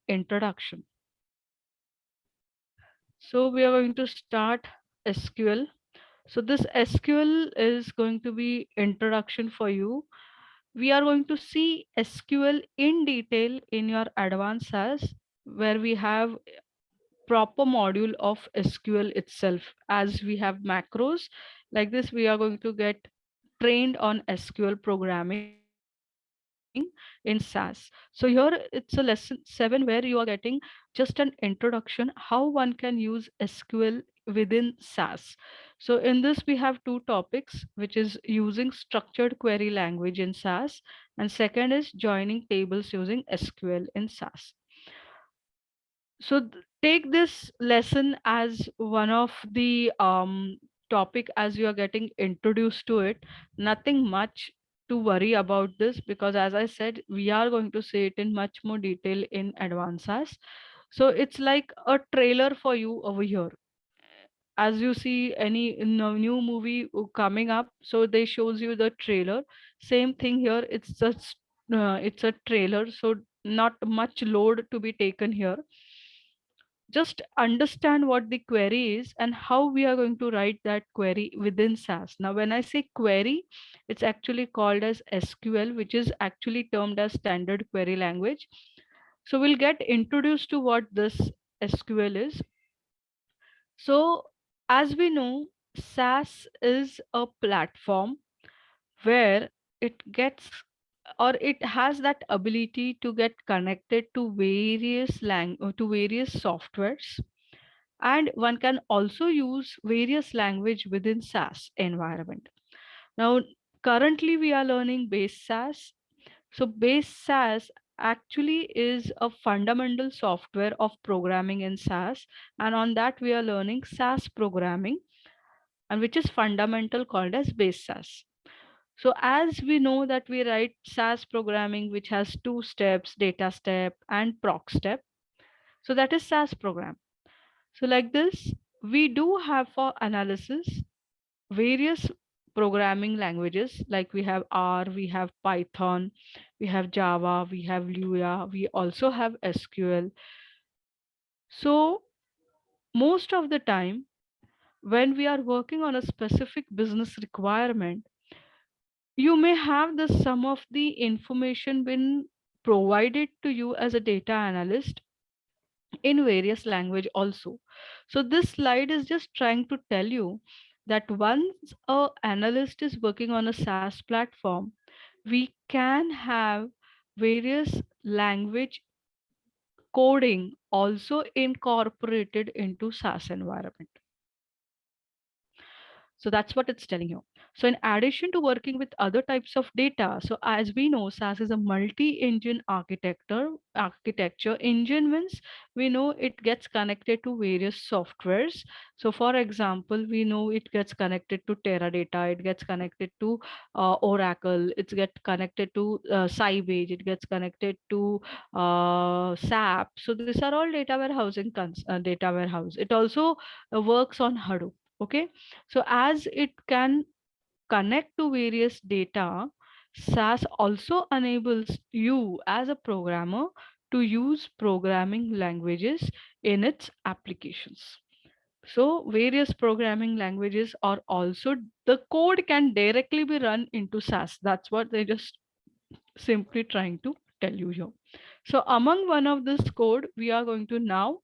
introduction. So we are going to start SQL. So this SQL is going to be introduction for you. We are going to see SQL in detail in your advanced SAS, where we have proper module of SQL itself. As we have macros like this, we are going to get trained on SQL programming in SAS. So here it's a lesson 7 where you are getting just an introduction how one can use SQL within SAS. So in this we have two topics, which is using structured query language in SAS, and second is joining tables using SQL in SAS. So take this lesson as one of the topic as you are getting introduced to it. Nothing much to worry about this, because as I said, we are going to see it in much more detail in advances. So it's like a trailer for you over here. As you see any new movie coming up, so they shows you the trailer. Same thing here. It's just it's a trailer, so not much load to be taken here. Just understand what the query is and how we are going to write that query within SAS. Now, when I say query, it's actually called as SQL, which is actually termed as standard query language. So we'll get introduced to what this SQL is. So as we know, SAS is a platform where it gets, or it has that ability to get connected to various softwares, and one can also use various language within SAS environment. Now, currently we are learning base SAS. So base SAS actually is a fundamental software of programming in SAS, and on that we are learning SAS programming, and which is fundamental called as base SAS. So as we know that we write SAS programming, which has two steps, data step and proc step. So that is SAS program. So like this, we do have for analysis various programming languages, like we have R, we have Python, we have Java, we have Lua, we also have SQL. So most of the time, when we are working on a specific business requirement, you may have the some of the information been provided to you as a data analyst in various language also. So this slide is just trying to tell you that once a analyst is working on a SaaS platform, we can have various language coding also incorporated into SaaS environment. So that's what it's telling you. So in addition to working with other types of data, so as we know, SAS is a multi-engine architecture. Engine means we know it gets connected to various softwares. So for example, we know it gets connected to Teradata, it gets connected to Oracle, it gets connected to Sybase, it gets connected to SAP. So these are all data warehouse. It also works on Hadoop. Okay, so as it can connect to various data, SAS also enables you as a programmer to use programming languages in its applications. So various programming languages are also, the code can directly be run into SAS. That's what they just simply trying to tell you here. So among one of this code, we are going to now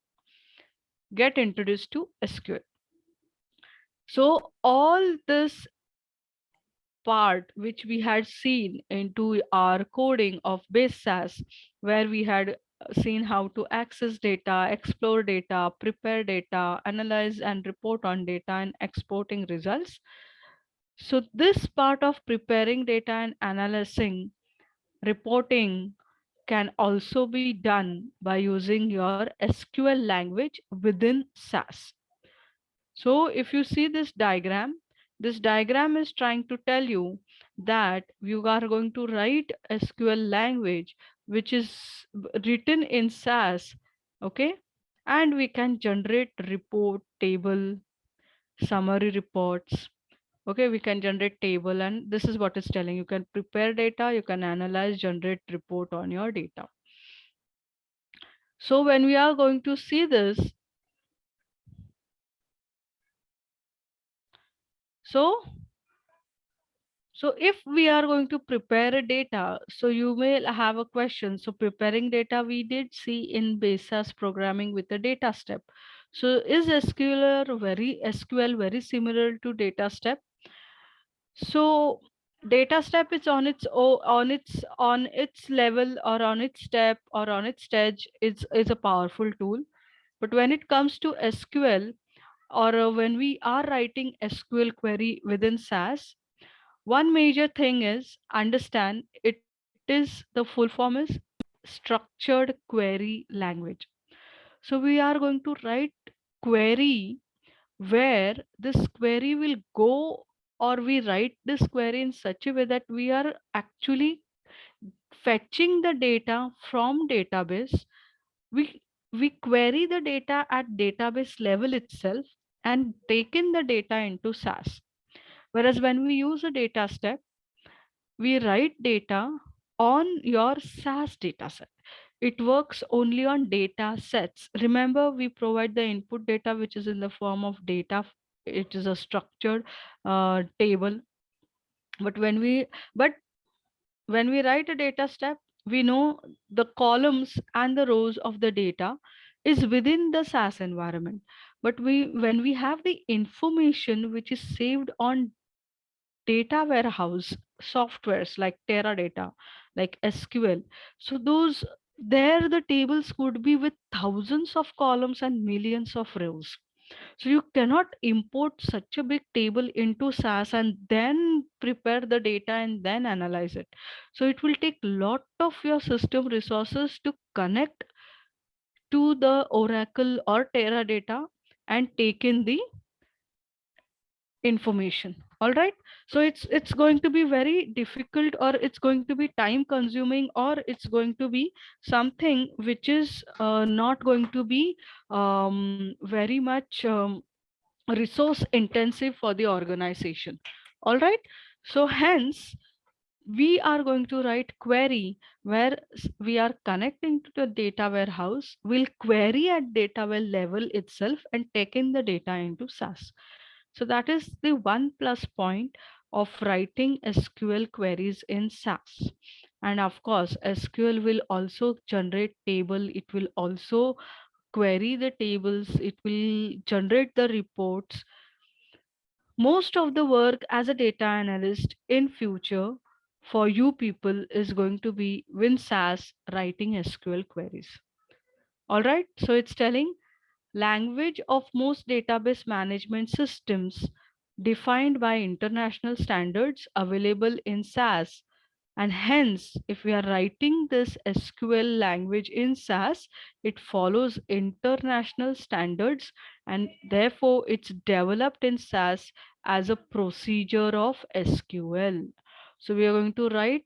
get introduced to SQL. So all this part which we had seen into our coding of base SAS, where we had seen how to access data, explore data, prepare data, analyze and report on data, and exporting results. So this part of preparing data and analyzing, reporting can also be done by using your SQL language within SAS. So if you see this diagram is trying to tell you that you are going to write SQL language, which is written in SAS, okay? And we can generate report, table, summary reports. Okay, we can generate table, and this is what it's telling. You can prepare data, you can analyze, generate report on your data. So when we are going to see this, so if we are going to prepare a data, so you may have a question. So preparing data we did see in BASIS programming with the data step. So is SQL very similar to data step? So data step is on its level, or on its step, or on its stage, is a powerful tool. But when it comes to SQL, or when we are writing SQL query within SAS, one major thing is understand the full form is structured query language. So we are going to write query where this query will go, or we write this query in such a way that we are actually fetching the data from database. We query the data at database level itself and taken the data into SAS. Whereas when we use a data step, we write data on your SAS dataset. It works only on data sets. Remember, we provide the input data, which is in the form of data. It is a structured table. But when we write a data step, we know the columns and the rows of the data is within the SAS environment. But when we have the information which is saved on data warehouse softwares like Teradata, like SQL. So those there the tables could be with thousands of columns and millions of rows. So you cannot import such a big table into SAS and then prepare the data and then analyze it. So it will take lot of your system resources to connect to the Oracle or Teradata and take in the information. All right, so it's going to be very difficult, or it's going to be time consuming, or it's going to be something which is not going to be very much resource intensive for the organization. All right, so hence we are going to write query where we are connecting to the data warehouse. We'll query at data well level itself and take in the data into SAS. So that is the one plus point of writing SQL queries in SAS. And of course, SQL will also generate table. It will also query the tables. It will generate the reports. Most of the work as a data analyst in future for you people is going to be with SAS writing SQL queries. All right, so it's telling language of most database management systems defined by international standards available in SAS. And hence, if we are writing this SQL language in SAS, it follows international standards, and therefore it's developed in SAS as a procedure of SQL. So we are going to write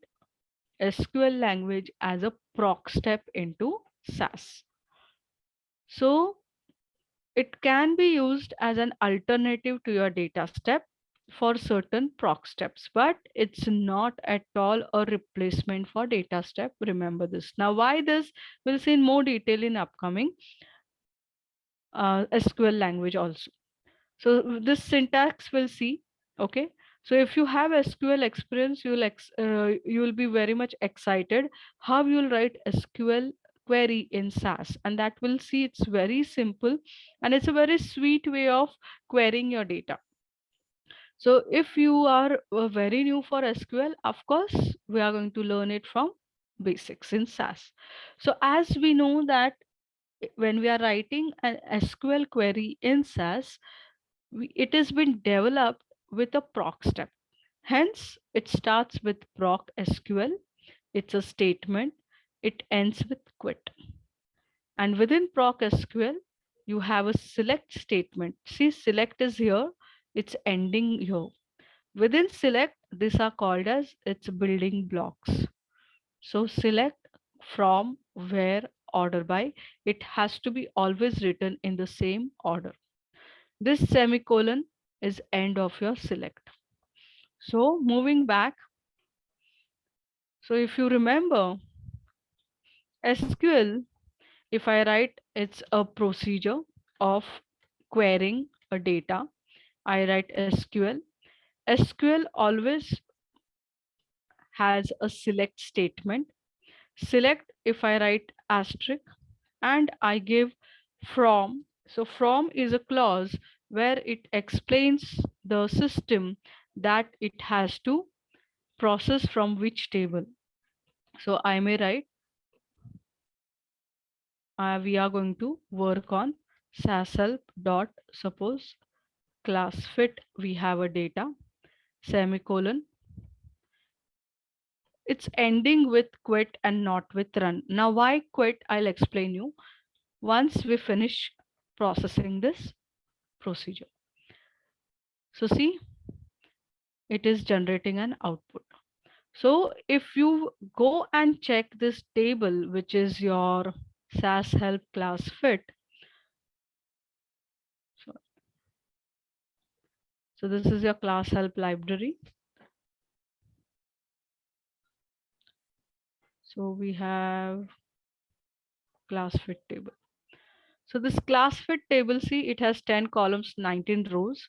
SQL language as a proc step into SAS. So it can be used as an alternative to your data step for certain proc steps, but it's not at all a replacement for data step. Remember this. Now, why this? We'll see in more detail in upcoming SQL language also. So this syntax we'll see. Okay. So if you have SQL experience, you will be very much excited how you'll write SQL query in SAS, and that will see it's very simple and it's a very sweet way of querying your data. So if you are very new for SQL, of course, we are going to learn it from basics in SAS. So as we know that when we are writing an SQL query in SAS, it has been developed with a proc step. Hence, it starts with proc SQL. It's a statement. It ends with quit. And within proc SQL, you have a select statement. See, select is here. It's ending here. Within select, these are called as its building blocks. So select, from, where, order by. It has to be always written in the same order. This semicolon is end of your select. So moving back, so if you remember, SQL If I write it's a procedure of querying a data, I write SQL. SQL always has a select statement. Select, if I write asterisk, and I give from. So from is a clause where it explains the system that it has to process from which table. So I may write, we are going to work on sashelp dot suppose class fit, we have a data, semicolon. It's ending with quit and not with run. Now why quit? I'll explain you once we finish processing this procedure. So see, it is generating an output. So if you go and check this table, which is your SAS help class fit. So, so this is your class help library. So we have class fit table. So this class fit table, see, it has 10 columns, 19 rows.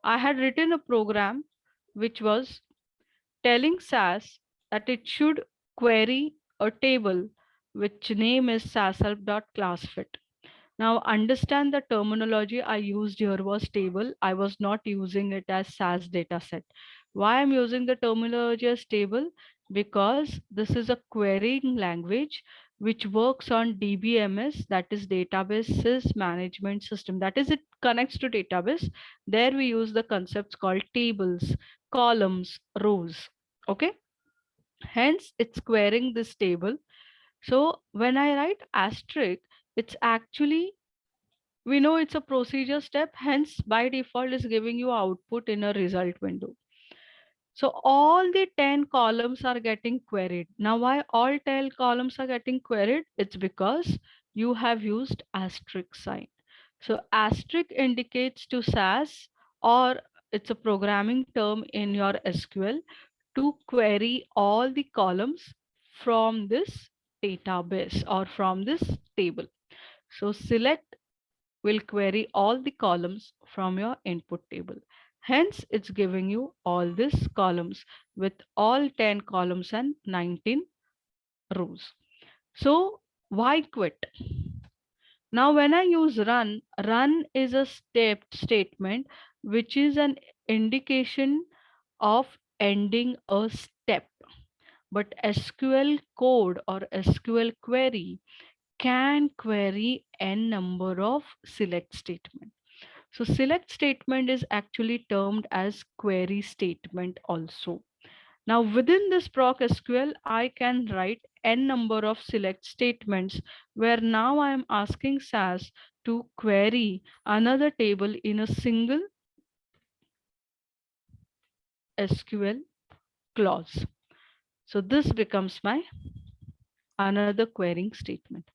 I had written a program which was telling SAS that it should query a table which name is sashelp.classfit. Now understand the terminology I used here was table. I was not using it as SAS dataset. Why I'm using the terminology as table? Because this is a querying language which works on DBMS, that is databases management system. That is, it connects to database. There we use the concepts called tables, columns, rows. Okay. Hence it's querying this table. So when I write asterisk, it's actually, we know it's a procedure step, hence by default is giving you output in a result window. So all the 10 columns are getting queried. Now why all 10 columns are getting queried? It's because you have used asterisk sign. So asterisk indicates to SAS, or it's a programming term in your SQL, to query all the columns from this database or from this table. So select will query all the columns from your input table. Hence, it's giving you all these columns with all 10 columns and 19 rows. So why quit? Now, when I use run, run is a step statement which is an indication of ending a step. But SQL code or SQL query can query n number of select statements. So select statement is actually termed as query statement also. Now within this proc SQL, I can write n number of select statements where now I am asking SAS to query another table in a single SQL clause. So this becomes my another querying statement.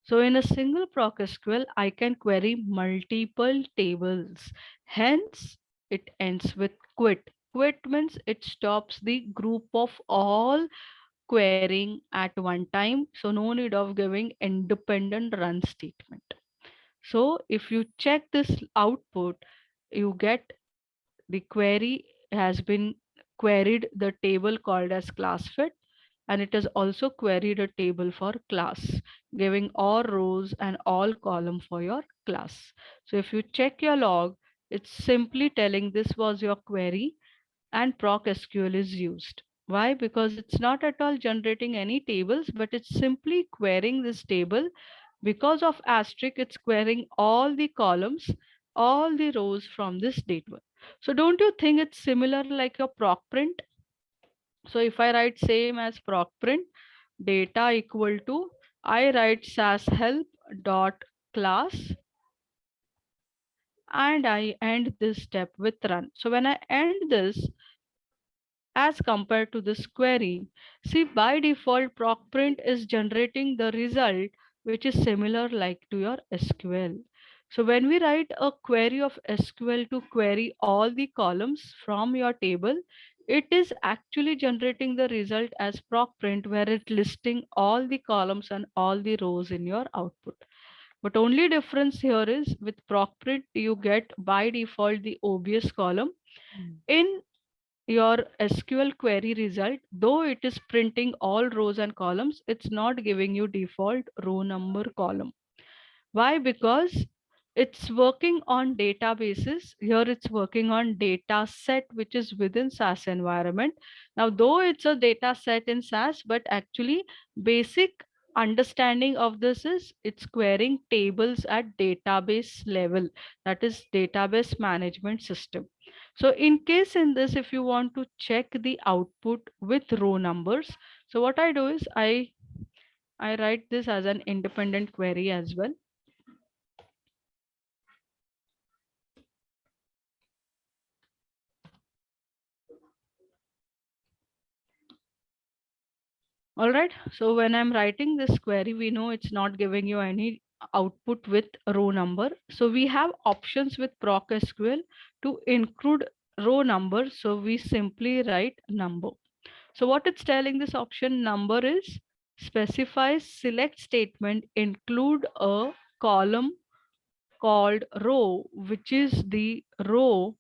So in a single proc SQL, I can query multiple tables. Hence, it ends with quit. Quit means it stops the group of all querying at one time. So no need of giving independent run statement. So if you check this output, you get the query has been queried the table called as class fit, and it has also queried a table for class, giving all rows and all column for your class. So if you check your log, it's simply telling this was your query and proc SQL is used. Why? Because it's not at all generating any tables, but it's simply querying this table. Because of asterisk, it's querying all the columns, all the rows from this data. So don't you think it's similar like your proc print? So if I write same as proc print, data equal to, I write SAS help dot class and I end this step with run. So when I end this, as compared to this query, see by default proc print is generating the result which is similar like to your SQL. So when we write a query of SQL to query all the columns from your table, it is actually generating the result as proc print where it listing all the columns and all the rows in your output. But only difference here is with proc print, you get by default the OBS column. In your SQL query result, though it is printing all rows and columns, it's not giving you default row number column. Why? Because it's working on databases. Here it's working on data set which is within SAS environment. Now, though it's a data set in SAS, but actually basic understanding of this is it's querying tables at database level, that is database management system. So in case in this, if you want to check the output with row numbers, so what I do is I write this as an independent query as well. All right. So when I'm writing this query, we know it's not giving you any output with row number. So we have options with proc SQL to include row number. So we simply write number. So what it's telling this option number is specify select statement include a column called row, which is the row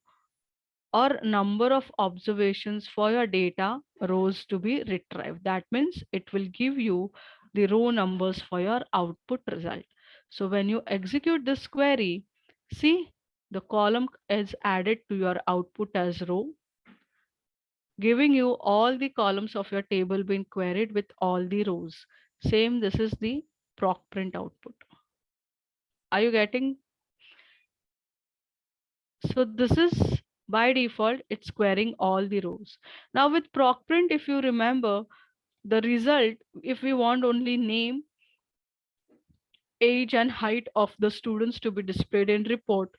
or number of observations for your data rows to be retrieved. That means it will give you the row numbers for your output result. So when you execute this query, see the column is added to your output as row, giving you all the columns of your table being queried with all the rows. Same, this is the proc print output. Are you getting? So this is by default, it's querying all the rows. Now with proc print, if you remember the result, if we want only name, age and height of the students to be displayed in report,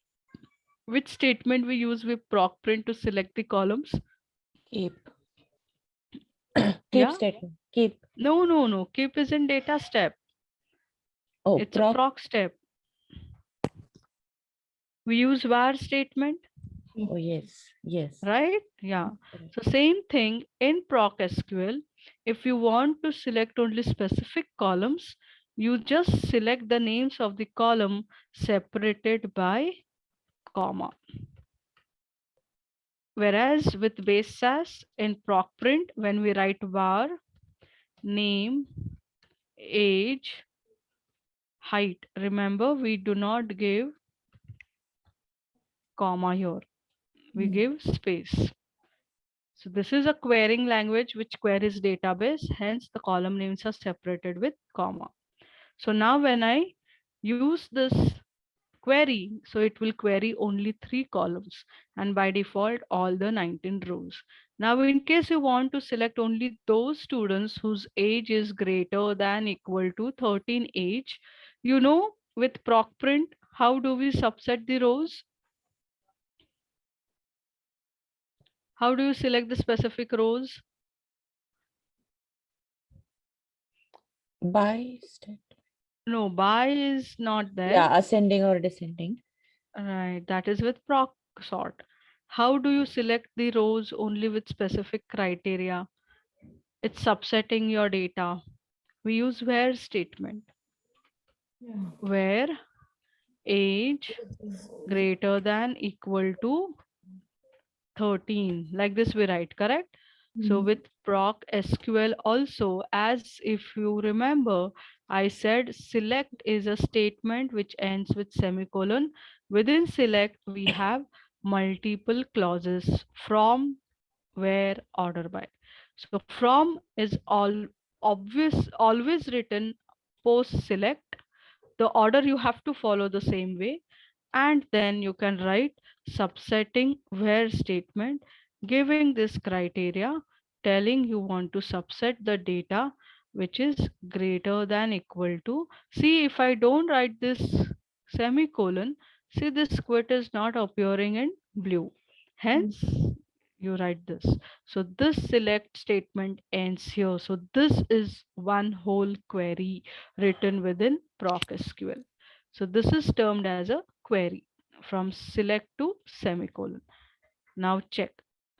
which statement we use with proc print to select the columns? Keep. Yeah. Statement. Keep. No. Keep is in data step. Oh, It's a proc step. We use var statement. Oh, yes. Right? Yeah. So same thing in proc SQL. If you want to select only specific columns, you just select the names of the column separated by comma. Whereas with base SAS in proc print, when we write var, name, age, height, remember we do not give comma here. We give space. So this is a querying language which queries database, hence the column names are separated with comma. So now when I use this query, so it will query only 3 columns and by default all the 19 rows. Now in case you want to select only those students whose age is greater than equal to 13 age, you know with proc print, how do we subset the rows? How do you select the specific rows? By state. No, by is not there. Yeah, ascending or descending. Right, that is with proc sort. How do you select the rows only with specific criteria? It's subsetting your data. We use where statement. Where age greater than equal to 13. Like this we write, correct? So with proc SQL also, as if you remember, I said select is a statement which ends with semicolon. Within select, we have multiple clauses from, where, order by. So from is always written post select. The order you have to follow the same way, and then you can write subsetting where statement giving this criteria, telling you want to subset the data which is greater than equal to. See, if I don't write this semicolon, see this quit is not appearing in blue, hence you write this. So this select statement ends here. So this is one whole query written within proc SQL. So this is termed as a query from select to semicolon. Now check.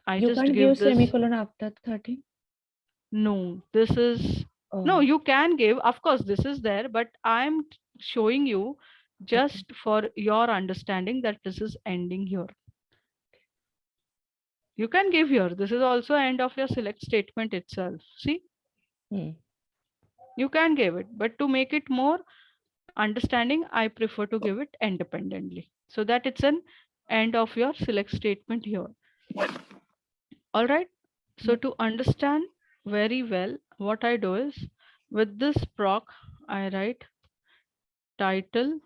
I You just can't give give this. semicolon after 13? No, this is, no, Oh, you can give, of course, this is there, but I'm showing you okay. just for your understanding that this is ending here. You can give here. This is also end of your select statement itself. See, Hmm. you can give it, but to make it more understanding, I prefer to give it independently so that it's an end of your select statement here. All right. So Yep. to understand very well, what I do is with this proc, I write title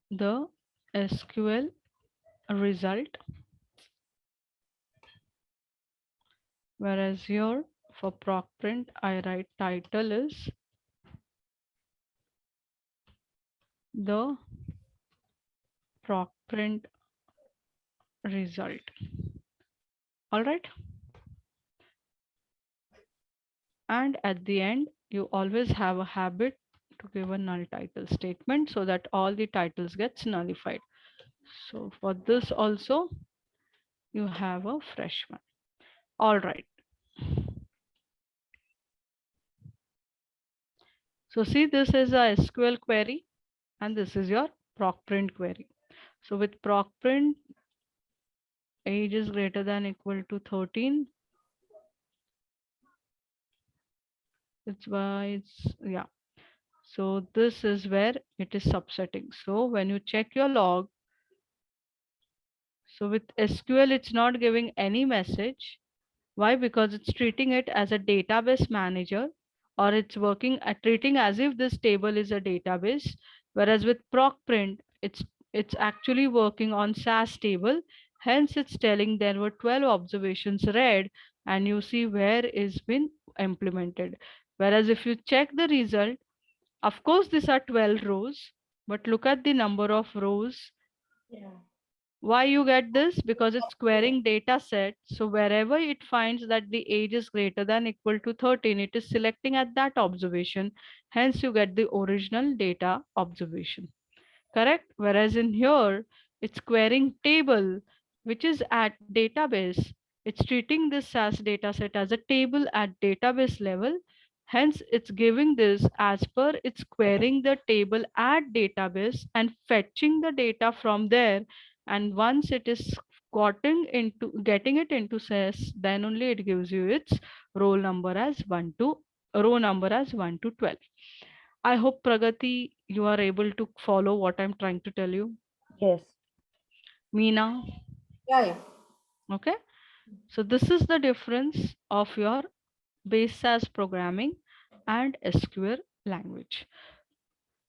the SQL result, whereas here for proc print, I write title is the proc print result. All right. And at the end, you always have a habit to give a null title statement so that all the titles gets nullified. So for this also, you have a fresh one. All right. So see, this is a SQL query and this is your proc print query. So with proc print, age is greater than equal to 13. It's why it's, yeah. So this is where it is subsetting. So when you check your log, so with SQL, it's not giving any message. Why? Because it's treating it as a database manager, or it's working at treating as if this table is a database. Whereas with ProcPrint, it's actually working on SAS table. Hence, it's telling there were 12 observations read, and you see where is been implemented. Whereas if you check the result, of course, these are 12 rows, but look at the number of rows. Yeah. Why you get this? Because it's querying data set. So wherever it finds that the age is greater than equal to 13, it is selecting at that observation. Hence you get the original data observation. Correct? Whereas in here, it's querying table, which is at database. It's treating this SAS data set as a table at database level. Hence, it's giving this as per it's querying the table at database and fetching the data from there. And once it is getting it into SAS, then only it gives you its roll number as 1 to row number as 1 to 12. I hope Pragati, you are able to follow what I'm trying to tell you. Yes. Meena, Yeah, yeah. okay? So this is the difference of your base SAS programming and SQL language.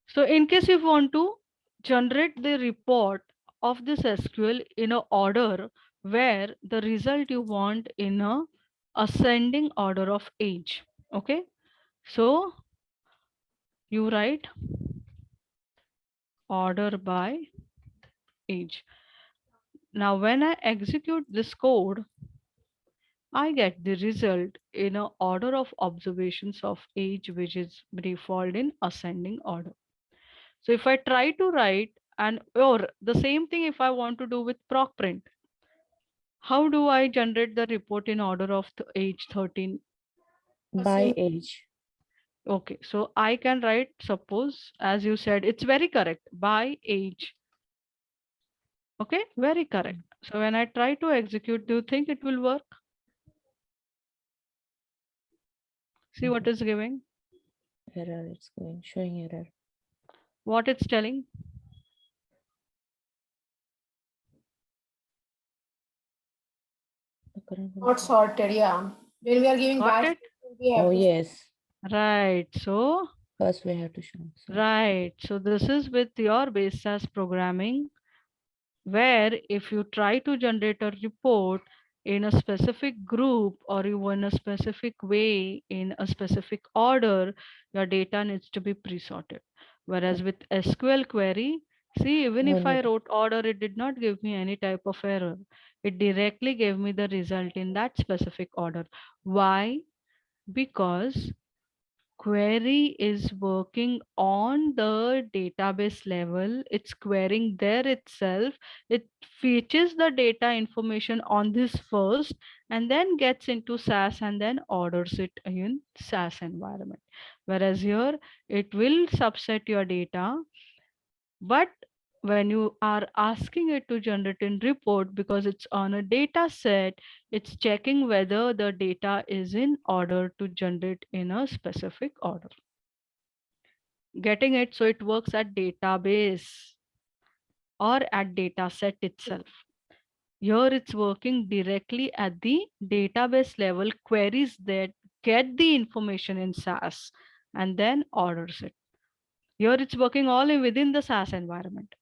So in case you want to generate the report of this SQL in a order where the result you want in a ascending order of age, okay? So you write order by age. Now, when I execute this code, I get the result in a order of observations of age, which is default in ascending order. So if I try to write or the same thing if I want to do with proc print, how do I generate the report in order of the age 13? By age. Okay, so I can write, suppose, as you said, it's very correct, by age. Okay, very correct. So when I try to execute, do you think it will work? See what is giving? Error, it's going, showing error. What it's telling? The current one. Not sorted, yeah. When we are giving Got batch, it? we have Oh, to yes. Right. So, First we have to show. So, right. So this is with your base SAS programming, where if you try to generate a report in a specific group or you in a specific way in a specific order, your data needs to be pre-sorted. Whereas with SQL query, see, even no if I need. wrote order, it did not give me any type of error. It directly gave me the result in that specific order. Why? Because query is working on the database level. It's querying there itself. It fetches the data information on this first and then gets into SAS and then orders it in SAS environment. Whereas here it will subset your data, but when you are asking it to generate in report, because it's on a data set, it's checking whether the data is in order to generate in a specific order. Getting it? So it works at database or at data set itself. Here it's working directly at the database level, queries that get the information in SAS and then orders it. Here it's working all within the SAS environment.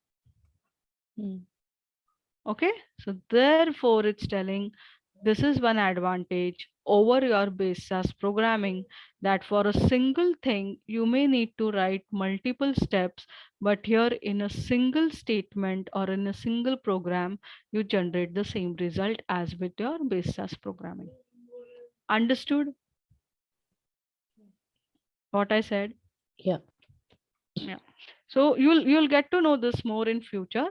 Okay, so therefore it's telling this is one advantage over your base SAS programming, that for a single thing you may need to write multiple steps, but here in a single statement or in a single program you generate the same result as with your base SAS programming. Understood what I said? Yeah. Yeah. So you'll get to know this more in future,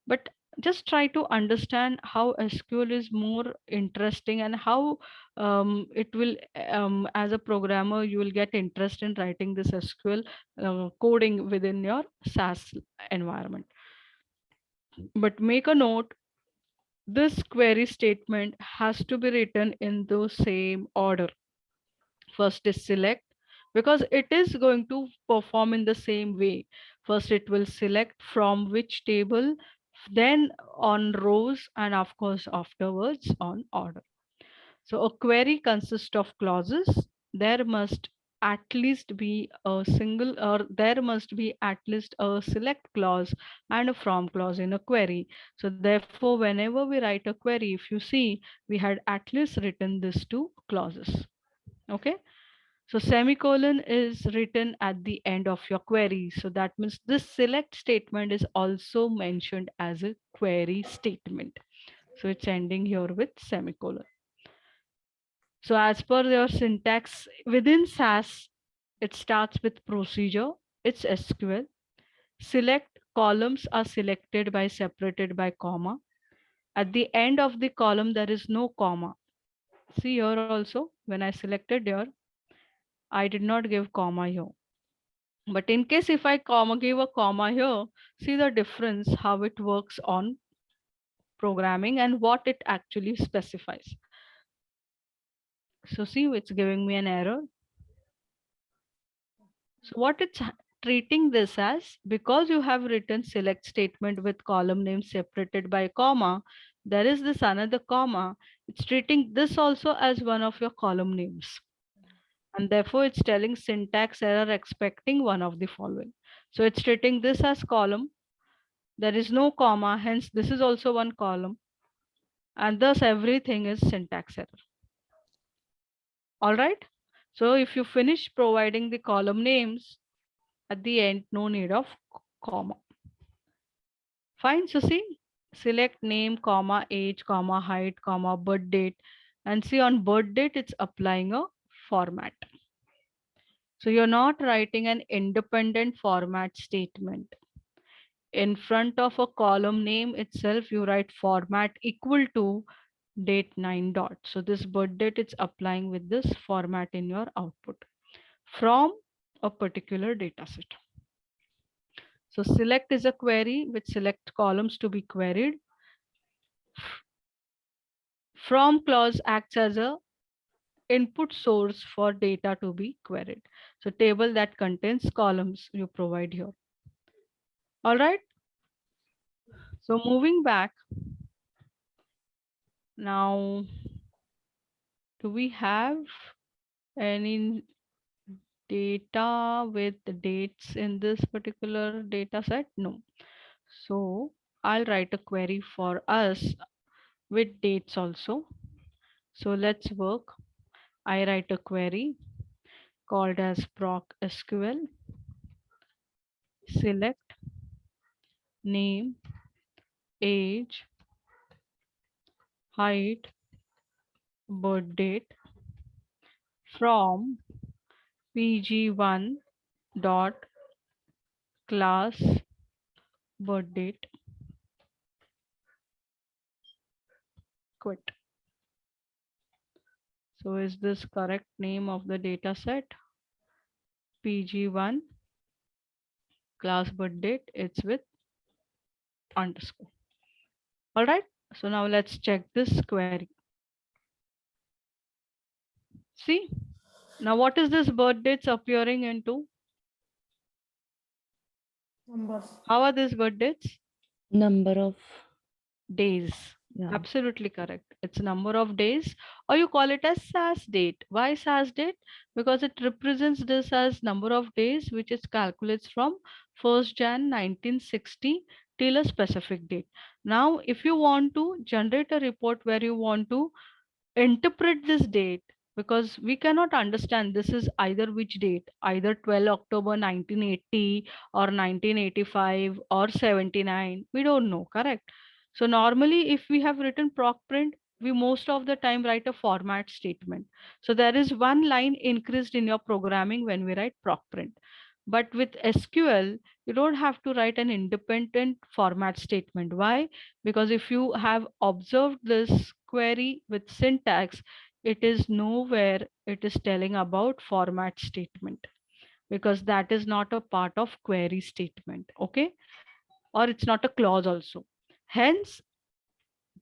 but just try to understand how SQL is more interesting and how it will, as a programmer, you will get interest in writing this SQL coding within your SAS environment. But make a note, this query statement has to be written in the same order. First is select, because it is going to perform in the same way. First it will select from which table, then on rows, and of course afterwards on order. So a query consists of clauses. There must at least be a single, or there must be at least a select clause and a from clause in a query. So therefore whenever we write a query, if you see, we had at least written these two clauses. Okay, so semicolon is written at the end of your query. So that means this select statement is also mentioned as a query statement. So it's ending here with semicolon. So as per your syntax within SAS, it starts with procedure. It's SQL. Select columns are selected by separated by comma. At the end of the column, there is no comma. See here also, when I selected here, I did not give comma here. But in case if I give a comma here, see the difference how it works on programming and what it actually specifies. So see, it's giving me an error. So what it's treating this as, because you have written select statement with column name separated by comma, there is this another comma. It's treating this also as one of your column names. And therefore it's telling syntax error expecting one of the following. So it's treating this as column. There is no comma, hence this is also one column. And thus everything is syntax error. All right. So if you finish providing the column names, at the end, no need of comma. Fine. So see, select name, comma, age, comma, height, comma, birth date. And see, on birth date, it's applying a format. So you're not writing an independent format statement. In front of a column name itself, you write format equal to date 9 dot. So this birth date, it's applying with this format in your output from a particular data set. So select is a query which select columns to be queried. From clause acts as a input source for data to be queried. So table that contains columns you provide here. All right. So moving back now, do we have any data with the dates in this particular data set? No. So I'll write a query for us with dates also. So let's work. I write a query called as proc SQL, select name, age, height, birth date from pg1 dot class birth date quit. So is this correct name of the data set? pg1 class birth date, it's with underscore. All right. So now let's check this query. See, now what is this birth dates appearing into? Numbers. How are these birth dates? Number of, Days. yeah. Absolutely correct. It's number of days, or you call it as SAS date. Why SAS date? Because it represents this as number of days, which is calculates from 1st Jan 1960 till a specific date. Now, if you want to generate a report where you want to interpret this date, because we cannot understand this is either which date, either 12 October 1980 or 1985 or 79, we don't know, correct? So normally if we have written proc print, we most of the time write a format statement. So there is one line increased in your programming when we write proc print. But with SQL, you don't have to write an independent format statement. Why? Because if you have observed this query with syntax, it is nowhere it is telling about format statement, because that is not a part of query statement. Okay, or it's not a clause also. Hence,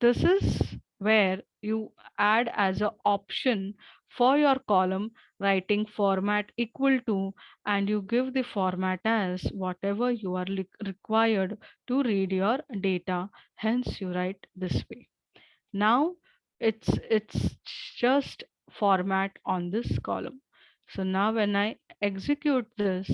this is where you add as an option for your column writing format equal to, and you give the format as whatever you are required to read your data. Hence you write this way. Now it's just format on this column. So now when I execute this,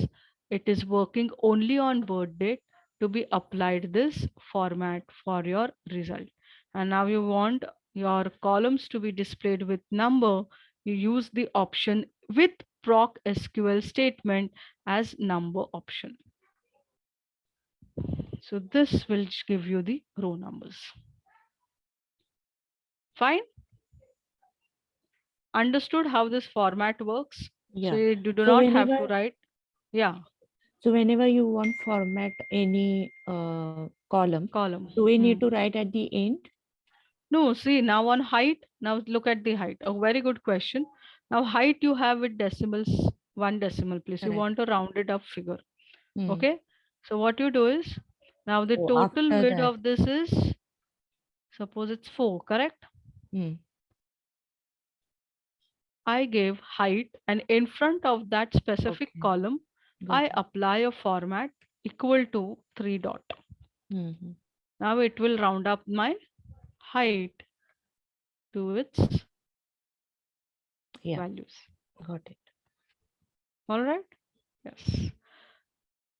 it is working only on birth date to be applied this format for your result. And now you want your columns to be displayed with number, you use the option with proc SQL statement as number option. So this will give you the row numbers. Fine. Understood how this format works? Yeah. So you do So not have to whenever, write. Yeah, so whenever you want format any column, column. do we need to write at the end? No, see now on height, now look at the height. A very good question. Now height you have with decimals, 1 decimal place. You Correct. want a rounded up figure. Hmm. Okay. So what you do is, now the Oh, total after width that. of this is, suppose it's 4, correct? Hmm. I gave height, and in front of that specific Okay. column, Got I it. apply a format equal to 3 dot. Mm-hmm. Now it will round up my height to its Yeah, values. got it. All right. Yes.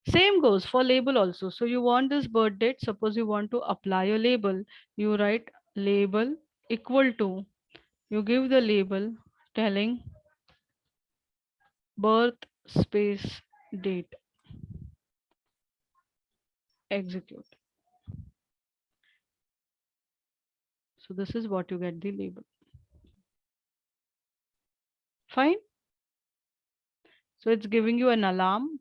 Same goes for label also. So you want this birth date. Suppose you want to apply a label. You write label equal to, you give the label telling birth space date. Execute. So this is what you get the label. Fine. So it's giving you an alarm.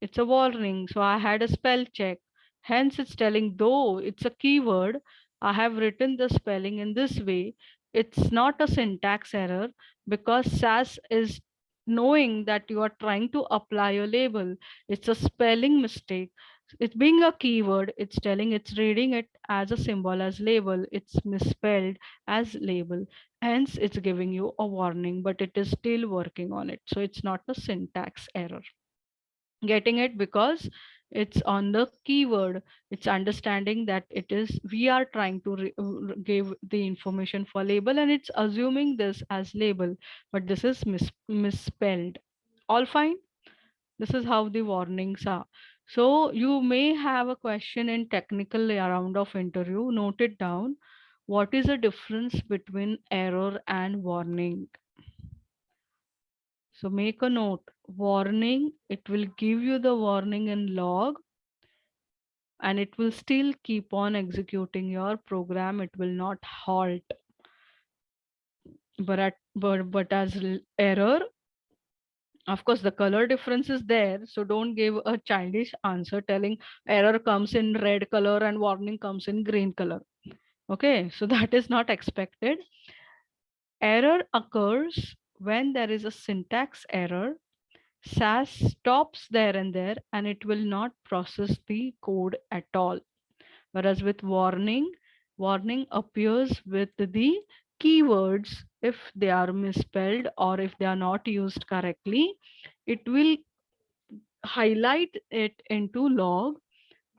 It's a warning. So I had a spell check. Hence it's telling, though it's a keyword, I have written the spelling in this way. It's not a syntax error, because SAS is knowing that you are trying to apply a label. It's a spelling mistake. It's being a keyword, it's telling, it's reading it as a symbol as label. It's misspelled as label. Hence it's giving you a warning, but it is still working on it. So it's not a syntax error. Getting it? Because it's on the keyword, it's understanding that it is, we are trying to give the information for label, and it's assuming this as label, but this is misspelled. All fine. This is how the warnings are. So you may have a question in technical round of interview. Note it down. What is the difference between error and warning? So make a note. Warning, it will give you the warning in log, and it will still keep on executing your program. It will not halt. But as error, Of course, the color difference is there. So don't give a childish answer telling error comes in red color and warning comes in green color. Okay, so that is not expected. Error occurs when there is a syntax error. SAS stops there and there and it will not process the code at all. Whereas with warning, warning appears with the keywords if they are misspelled or if they are not used correctly. It will highlight it into log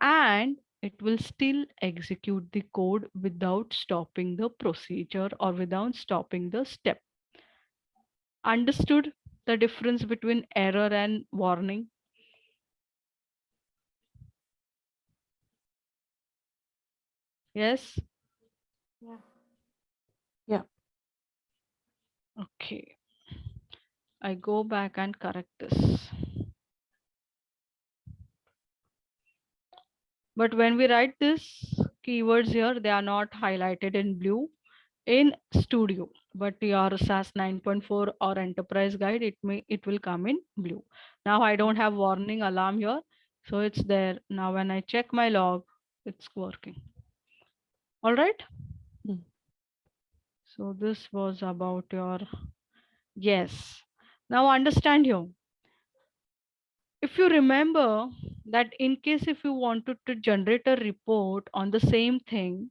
and it will still execute the code without stopping the procedure or without stopping the step. Understood the difference between error and warning? Yes? Yeah. Yeah. Okay. I go back and correct this. But when we write this keywords here, they are not highlighted in blue in Studio. But your SAS 9.4 or Enterprise Guide, it will come in blue. Now I don't have warning alarm here, so it's there. Now when I check my log, it's working. All right. Mm. So this was about your yes. Now understand you. If you remember that in case if you wanted to generate a report on the same thing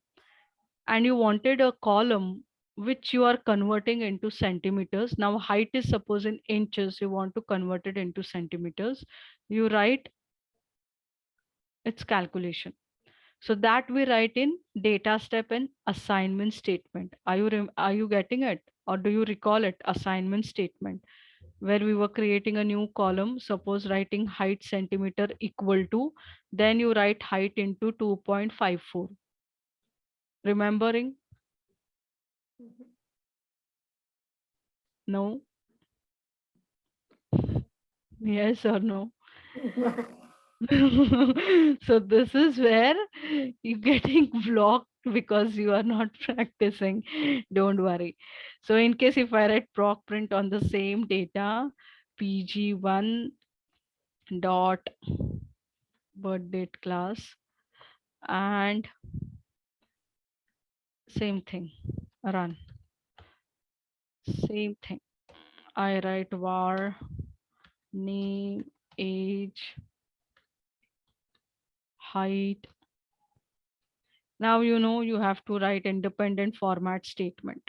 and you wanted a column which you are converting into centimeters. Now height is suppose in inches, you want to convert it into centimeters. You write its calculation. So that we write in data step and assignment statement. Are you getting it? Or do you recall it? Assignment statement where we were creating a new column, suppose writing height centimeter equal to, then you write height into 2.54. Remembering? No? Yes or no? So this is where you're getting blocked because you are not practicing. Don't worry. So in case if I write proc print on the same data, pg1 dot birth date class and same thing, run. Same thing. I write var name, age, height. Now you know you have to write independent format statement.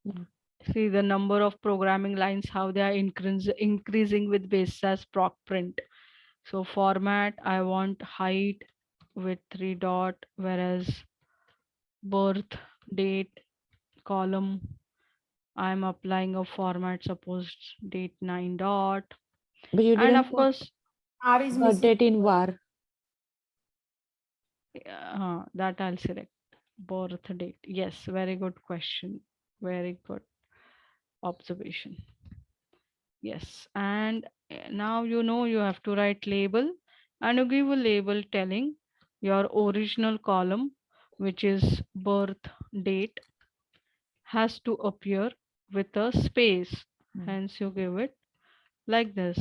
Mm. See the number of programming lines, how they are increasing with base as proc print. So format, I want height with 3 dot, whereas birth date column, I'm applying a format, suppose date 9 dot. But you And didn't of put course, R is birth missing. date in var. that I'll select birth date. Yes, very good question. Very good observation. Yes, and now you know you have to write label and you give a label telling your original column, which is birth date, has to appear with a space. Mm. Hence you give it like this.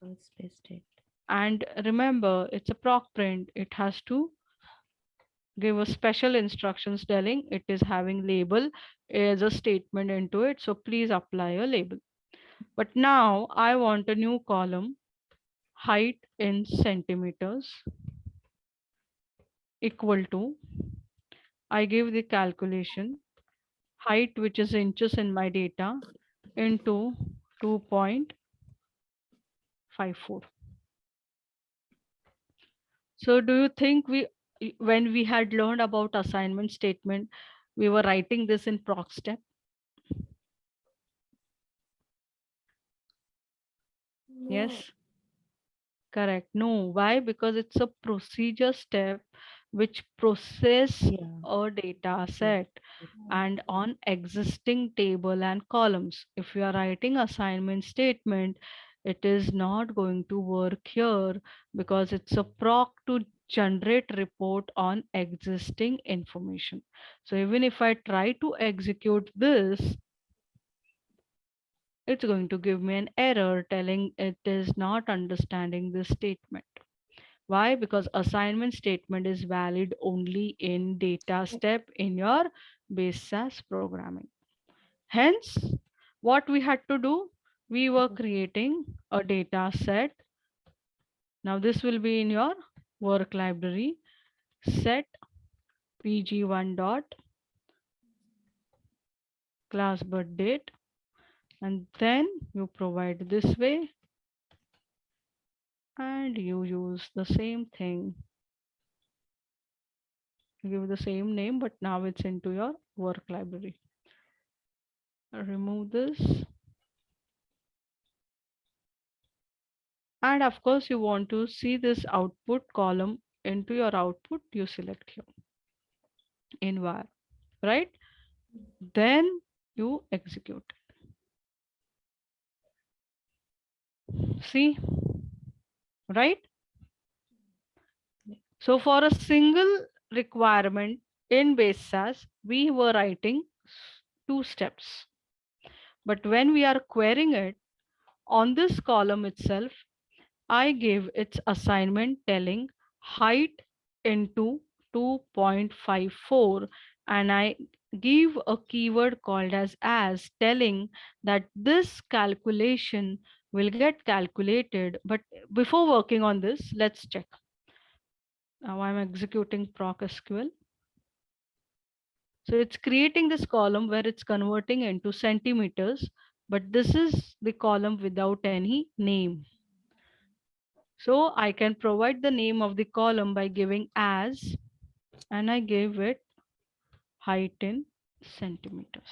Birth space date. And remember, it's a proc print. It has to give a special instructions telling it is having label as a statement into it. So please apply a label. But now I want a new column, height in centimeters equal to, I give the calculation, height which is inches in my data into 2.54. So do you think when we had learned about assignment statement, we were writing this in proc step? No. Yes. Correct. No. Why? Because it's a procedure step which process Yeah. a data Yes. set and on existing table and columns. If you are writing assignment statement, it is not going to work here because it's a proc to generate report on existing information. So even if I try to execute this, it's going to give me an error telling it is not understanding this statement. Why? Because assignment statement is valid only in data step in your base SAS programming. Hence, what we had to do, we were creating a data set. Now this will be in your work library, set pg1 dot class birth date, and then you provide this way and you use the same thing. Give the same name, but now it's into your work library. Remove this. And of course, you want to see this output column into your output, you select here in var, right? Then you execute. See, right? So for a single requirement in base SAS, we were writing 2 steps. But when we are querying it on this column itself, I gave its assignment telling height into 2.54, and I give a keyword called as telling that this calculation will get calculated. But before working on this, let's check. Now I'm executing proc SQL. So it's creating this column where it's converting into centimeters, but this is the column without any name. So I can provide the name of the column by giving as, and I gave it height in centimeters.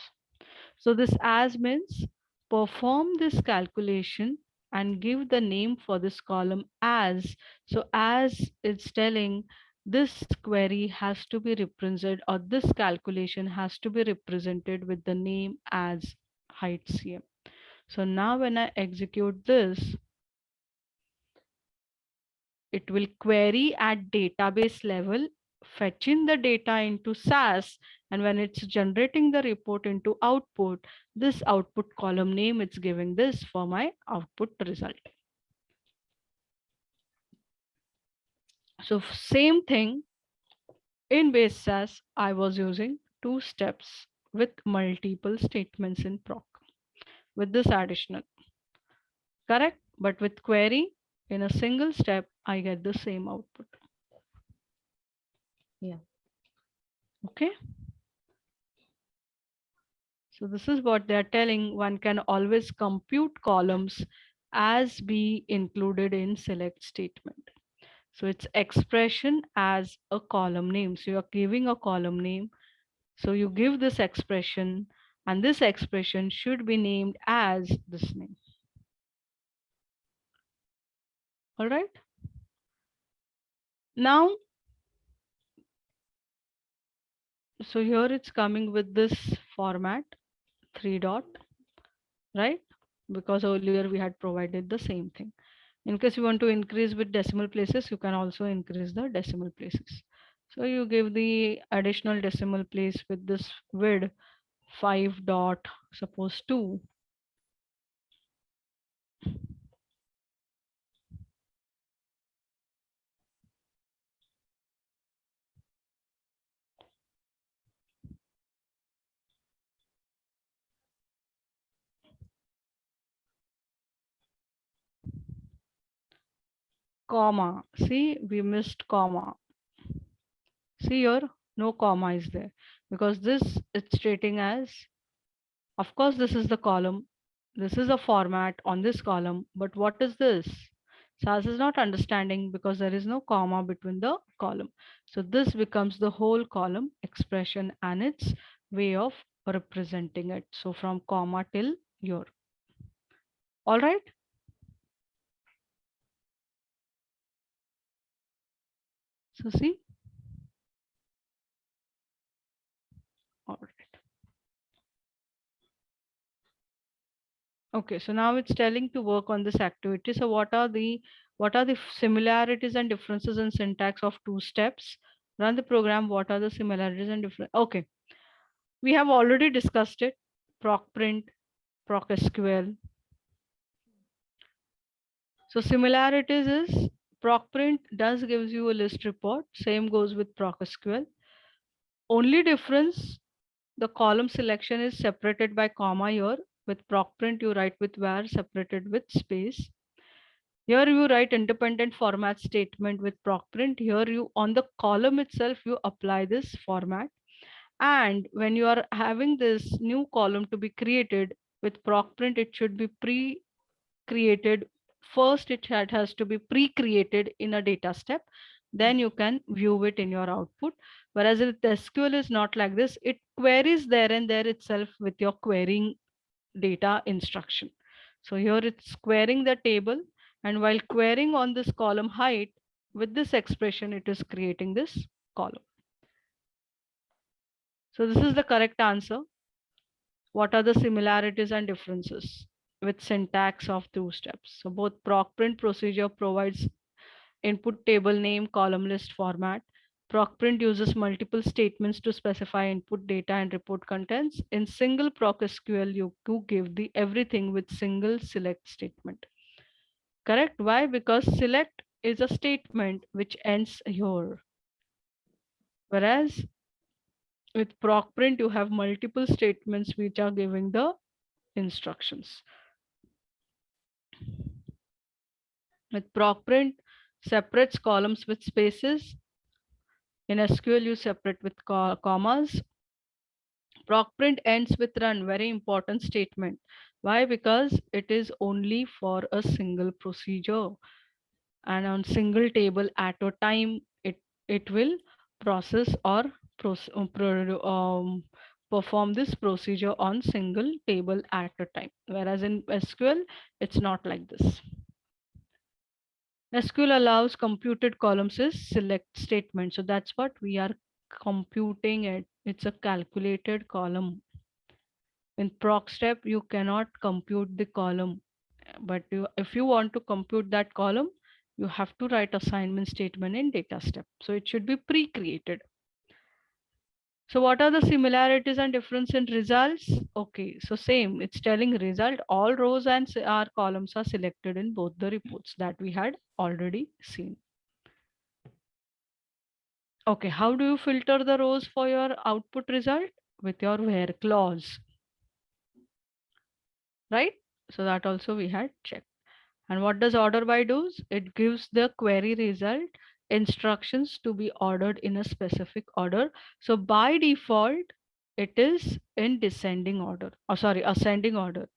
So this as means perform this calculation and give the name for this column as. So as it's telling this query has to be represented, or this calculation has to be represented with the name as height cm. So now when I execute this, it will query at database level, fetching the data into SAS, and when it's generating the report into output, this output column name, it's giving this for my output result. So same thing in base SAS, I was using 2 steps with multiple statements in proc with this additional, correct? But with query in a single step, I get the same output. Yeah. Okay. So this is what they are telling. One can always compute columns as be included in select statement. So it's expression as a column name. So you're giving a column name. So you give this expression, and this expression should be named as this name. All right. Now, so here it's coming with this format, 3 dot, right? Because earlier we had provided the same thing. In case you want to increase with decimal places, you can also increase the decimal places. So you give the additional decimal place with this width 5 dot, suppose 2. Comma. See, we missed comma. See here, no comma is there because this it's stating as, of course, this is the column. This is a format on this column, but what is this? SAS is not understanding because there is no comma between the column. So this becomes the whole column expression and its way of representing it. So from comma till your. All right. So see. All right. Okay. So now it's telling to work on this activity. So what are the similarities and differences in syntax of 2 steps? Run the program. What are the similarities and different? Okay. We have already discussed it. Proc print, ProcSQL. So similarities is ProcPrint does gives you a list report. Same goes with ProcSQL. Only difference, the column selection is separated by comma here. With ProcPrint, you write with var separated with space. Here you write independent format statement with ProcPrint. Here you on the column itself you apply this format. And when you are having this new column to be created with ProcPrint, it should be pre-created. First, has to be pre-created in a data step. Then you can view it in your output. Whereas with SQL is not like this. It queries there and there itself with your querying data instruction. So here it's querying the table, and while querying on this column height, with this expression, it is creating this column. So this is the correct answer. What are the similarities and differences with syntax of two steps? So both ProcPrint procedure provides input table name, column list format. ProcPrint uses multiple statements to specify input data and report contents. In single ProcSQL, you give the everything with single select statement. Correct? Why? Because select is a statement which ends here. Whereas with ProcPrint, you have multiple statements which are giving the instructions. With ProcPrint, separates columns with spaces. In SQL, you separate with commas. ProcPrint ends with run, very important statement. Why? Because it is only for a single procedure and on single table at a time, it will process or perform this procedure on single table at a time. Whereas in SQL, it's not like this. SQL allows computed columns is select statement. So that's what we are computing it. It's a calculated column. In proc step, you cannot compute the column, but if you want to compute that column, you have to write assignment statement in data step. So it should be pre-created. So what are the similarities and difference in results? Okay, so same, it's telling result, all rows and our columns are selected in both the reports that we had already seen. Okay, how do you filter the rows for your output result? With your where clause, right? So that also we had checked. And what does order by does? It gives the query result instructions to be ordered in a specific order. So by default, it is in descending order, or sorry, ascending order.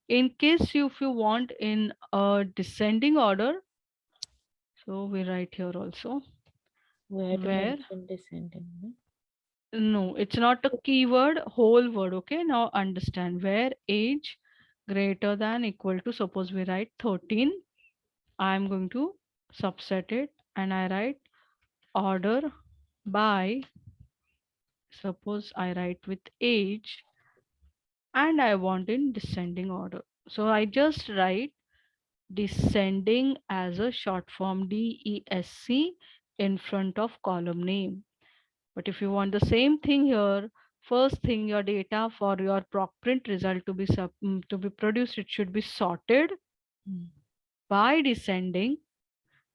In case if you want in a descending order, so we write here also Where to where. mention descending? No? No, it's not a keyword, whole word. Okay, now understand where age greater than equal to, suppose we write 13. I'm going to subset it and I write order by, suppose I write with age and I want in descending order. So I just write descending as a short form DESC in front of column name. But if you want the same thing here, first thing your data for your ProcPrint result to be produced, it should be sorted by descending,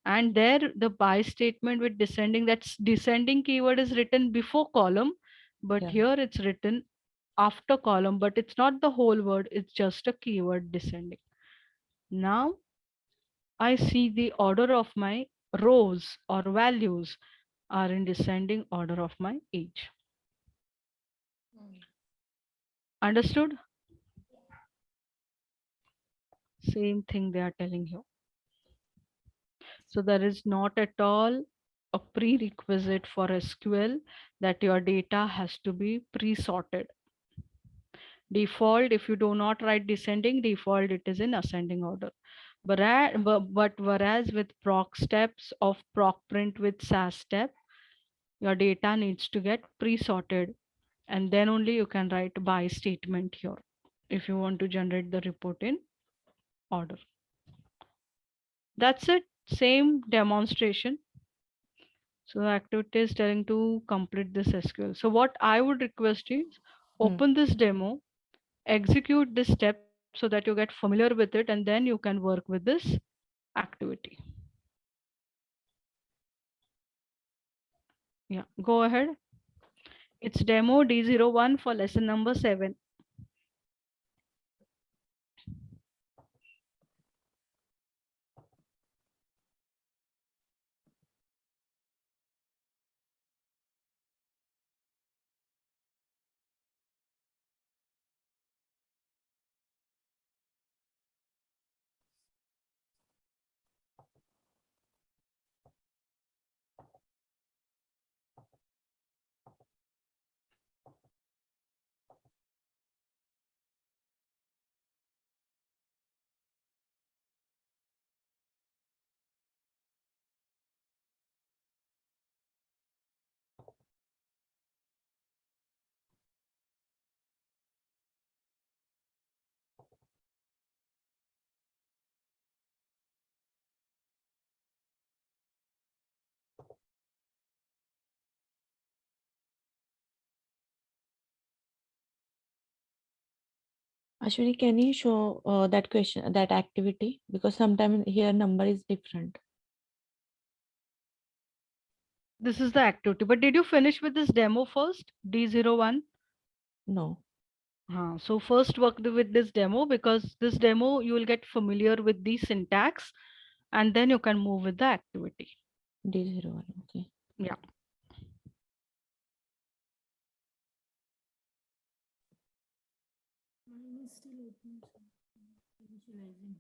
and there the by statement with descending, that's descending keyword is written before column, but Yeah. here it's written after column, but it's not the whole word, it's just a keyword descending. Now I see the order of my rows or values are in descending order of my age. Understood? Same thing they are telling you. So there is not at all a prerequisite for SQL that your data has to be pre-sorted. Default, if you do not write descending, default it is in ascending order. But whereas with proc steps of ProcPrint with SAS step, your data needs to get pre-sorted, and then only you can write by statement here if you want to generate the report in order. That's it. Same demonstration. So the activity is telling to complete this SQL. So what I would request is open this demo, execute this step so that you get familiar with it, and then you can work with this activity. Yeah, go ahead. It's demo D01 for lesson number 7. Ashwini, can you show that question, that activity? Because sometimes here number is different. This is the activity. But did you finish with this demo first? D01? No, So first work with this demo, because this demo you will get familiar with the syntax, and then you can move with the activity. D01. Okay. Yeah. Mine is still open. So visualizing.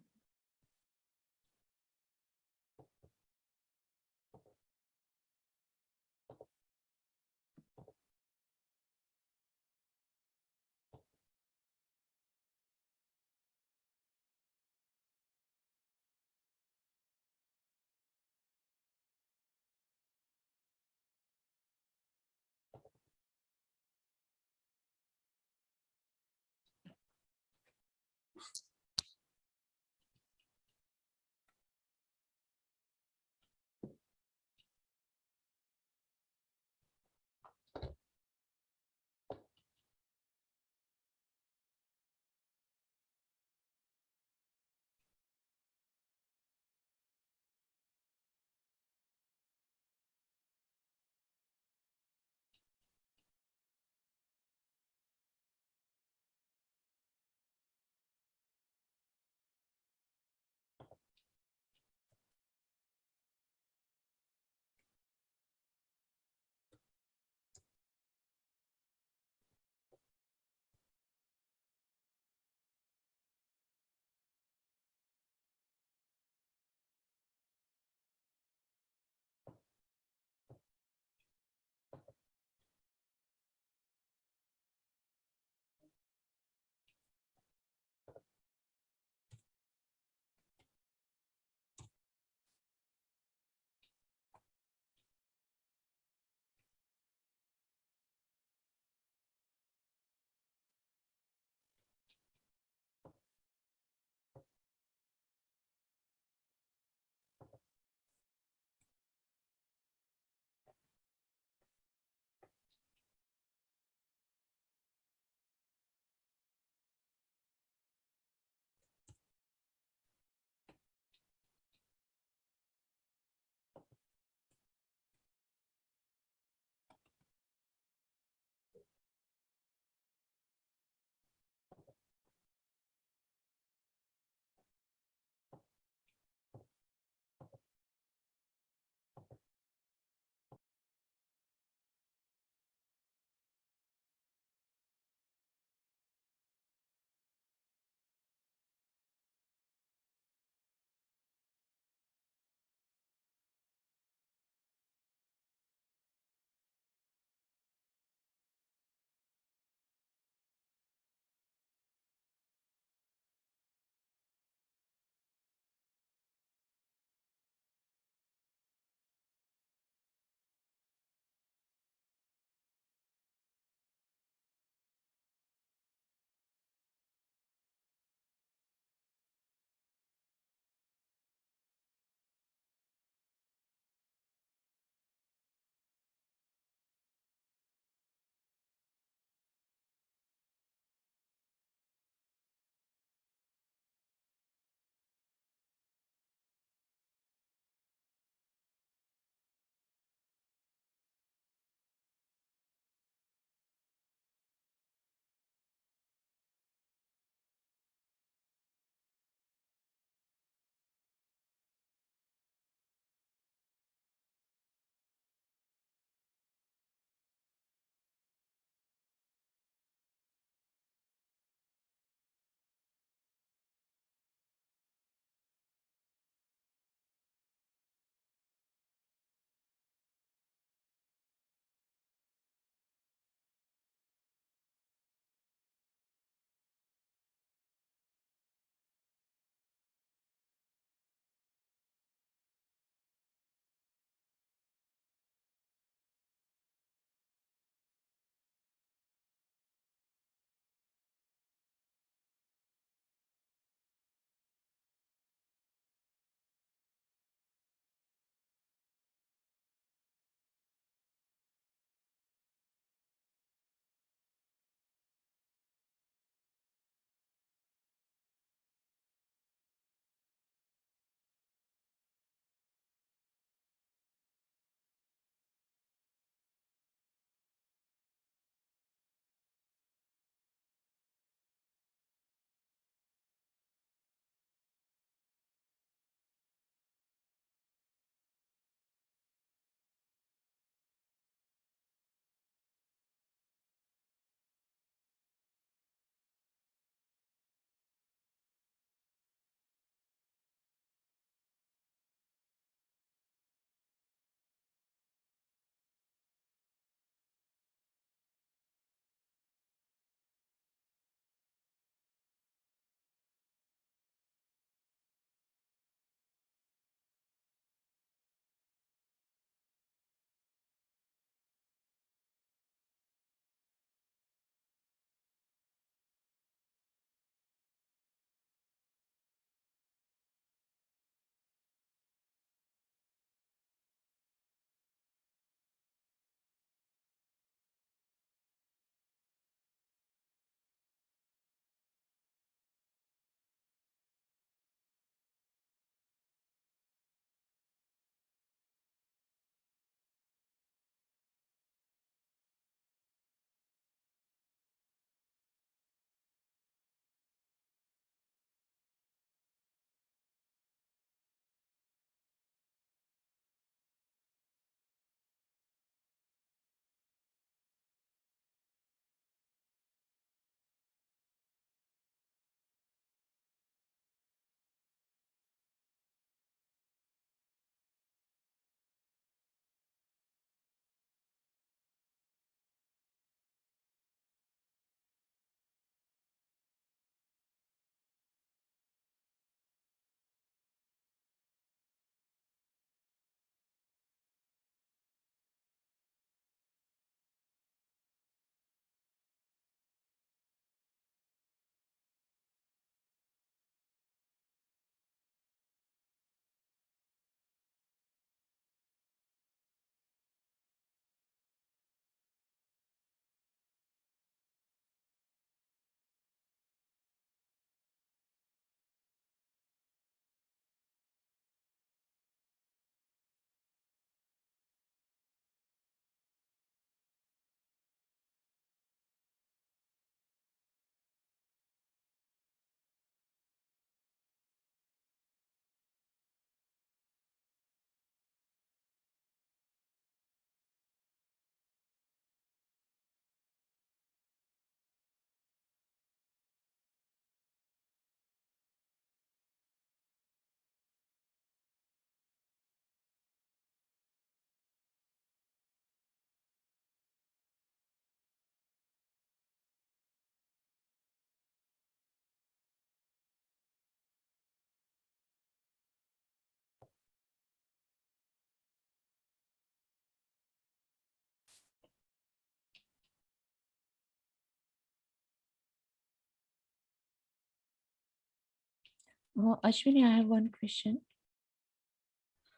Ashwini, I have one question.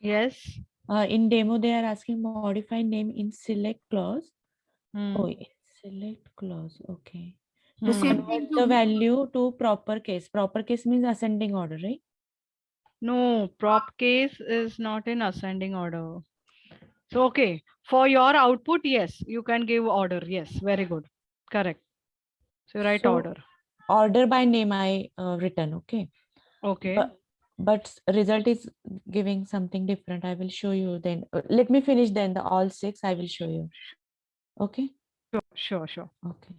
Yes. In demo, they are asking modify name in select clause. Hmm. Oh, in select clause. Okay. To Hmm. Same convert thing the to value to proper case. Proper case means ascending order, right? No, prop case is not in ascending order. So, okay, for your output, yes, you can give order. Yes, very good. Correct. So, write So order. order by name I written. Okay. Okay. But result is giving something different. I will show you then. Let me finish then the all six. I will show you. Okay. Sure. Okay.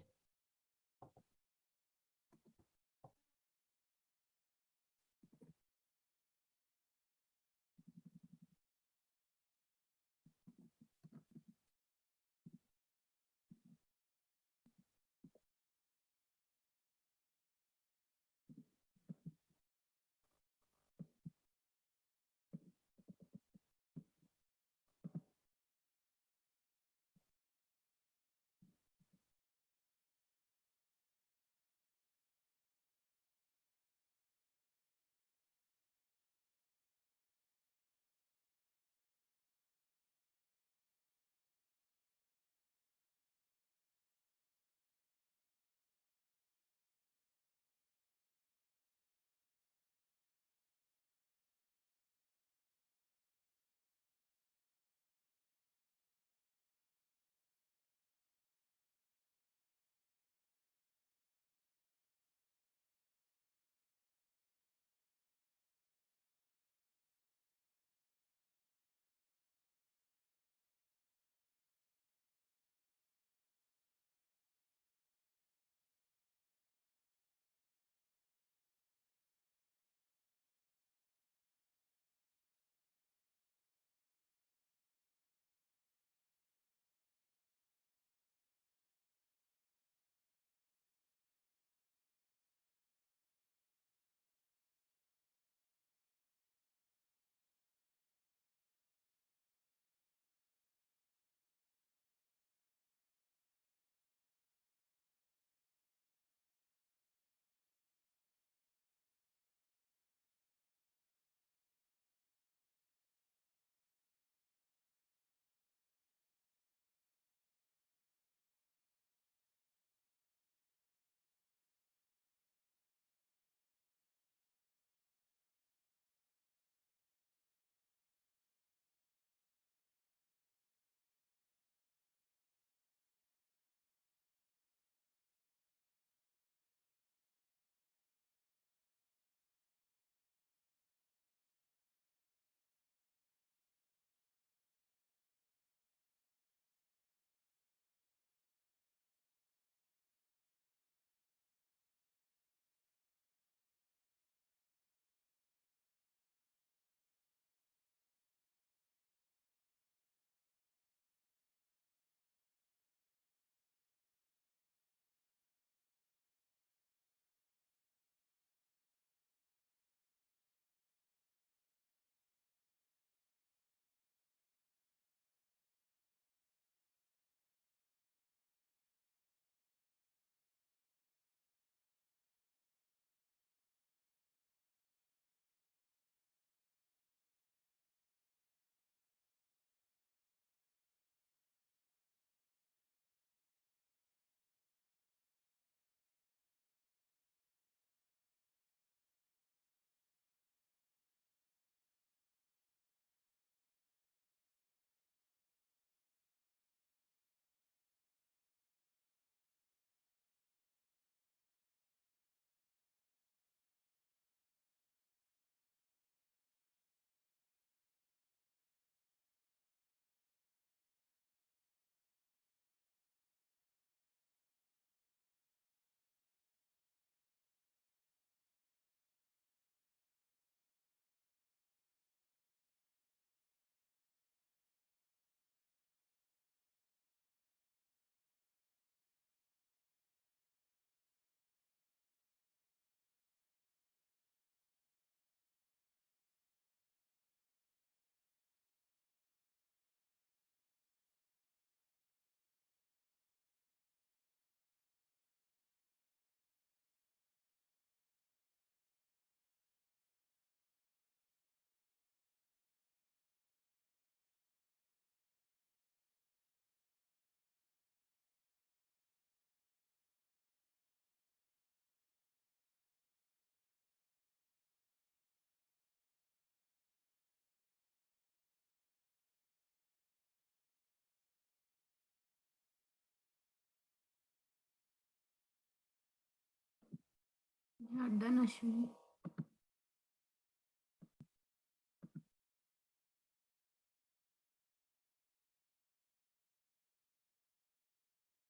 Yeah, done, Ashwini.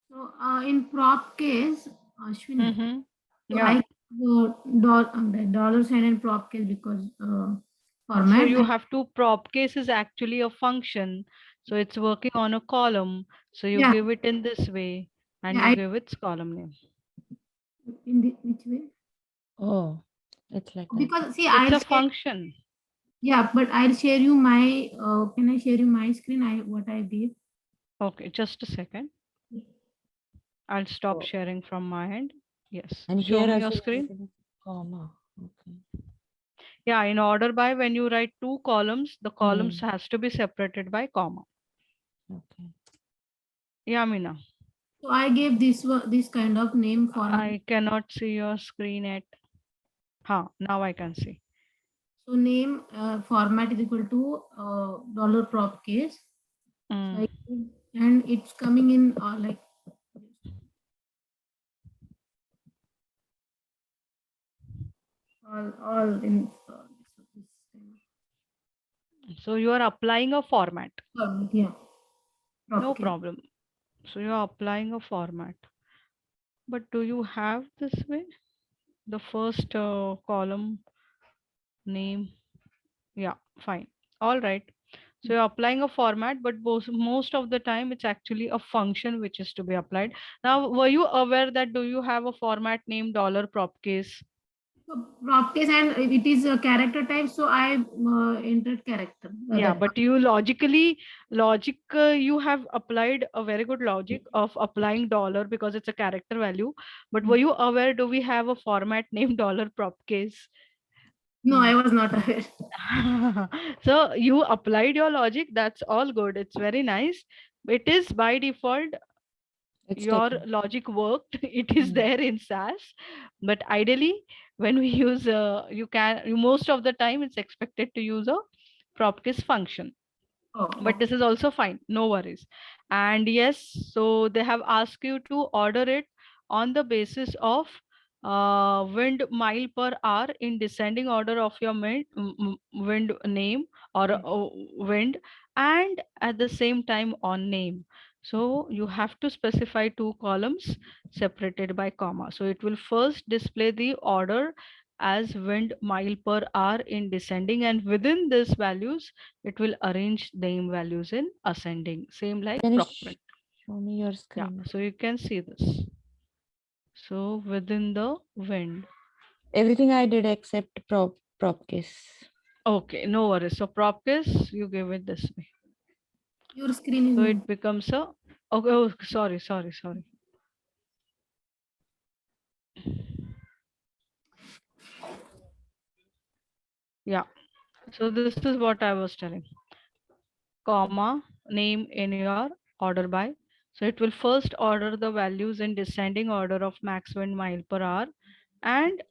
So in prop case, Ashwini, Mm-hmm. so Yeah. I the dollar sign and prop case because So format. you have to prop case is actually a function. So it's working on a column. So you Yeah, give it in this way and yeah. you I give its column name. in the which way? Oh, it's like that. Because see, It's I'll a share. function. Yeah, but I'll share you my. Can I share you my screen? I what I did. Okay, just a second. I'll stop Oh. sharing from my end. Yes. And Show here me your also screen. there is a comma. Okay. Yeah, in order by when you write two columns, the columns Hmm. has to be separated by comma. Okay. Yeah, Mina. So I gave this kind of name format. I cannot see your screen yet. Now I can see. So name format is equal to dollar prop case. So Mm. and it's coming in like all in this So you are applying a format. yeah, prop No case. problem. So you are applying a format. But do you have this way? The first column name. Yeah, fine. All right. So you're applying a format, but most of the time it's actually a function which is to be applied. Now, were you aware that do you have a format named dollar prop case? So prop case and it is a character type. So I entered character. Yeah, That but you you have applied a very good logic of applying dollar because it's a character value. But were you aware, do we have a format named dollar prop case? no, I was not aware. So you applied your logic. That's all good. It's very nice. It is by default, It's your taken. logic worked. It is Hmm. there in SAS. But ideally, when we use, most of the time it's expected to use a prop case function. Oh, But this okay. is also fine, no worries. And yes, so they have asked you to order it on the basis of wind mile per hour in descending order of your wind name or wind, and at the same time on name. So you have to specify two columns separated by comma. So it will first display the order as wind mile per hour in descending, and within these values it will arrange name values in ascending, same like Can you prop. show me your Yeah, screen? so you can see this. So within the wind. Everything I did except prop case. Okay, no worries. So prop case, you give it this way. Your screen is So not. it becomes a, okay, oh, sorry. Yeah, so this is what I was telling. Comma, name in your order by. So it will first order the values in descending order of max wind mile per hour and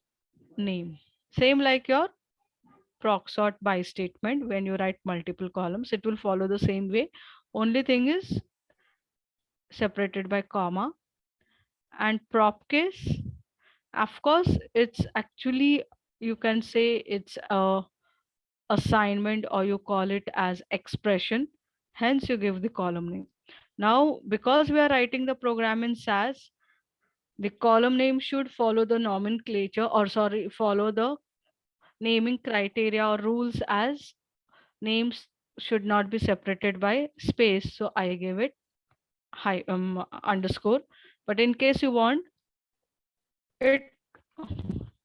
name. Same like your proc sort by statement. When you write multiple columns, it will follow the same way. Only thing is separated by comma. And prop case, of course, it's actually, you can say it's a assignment or you call it as expression. Hence you give the column name. Now, because we are writing the program in SAS, the column name should follow the nomenclature, or sorry, follow the naming criteria or rules, as names should not be separated by space. So I give it underscore. But in case you want it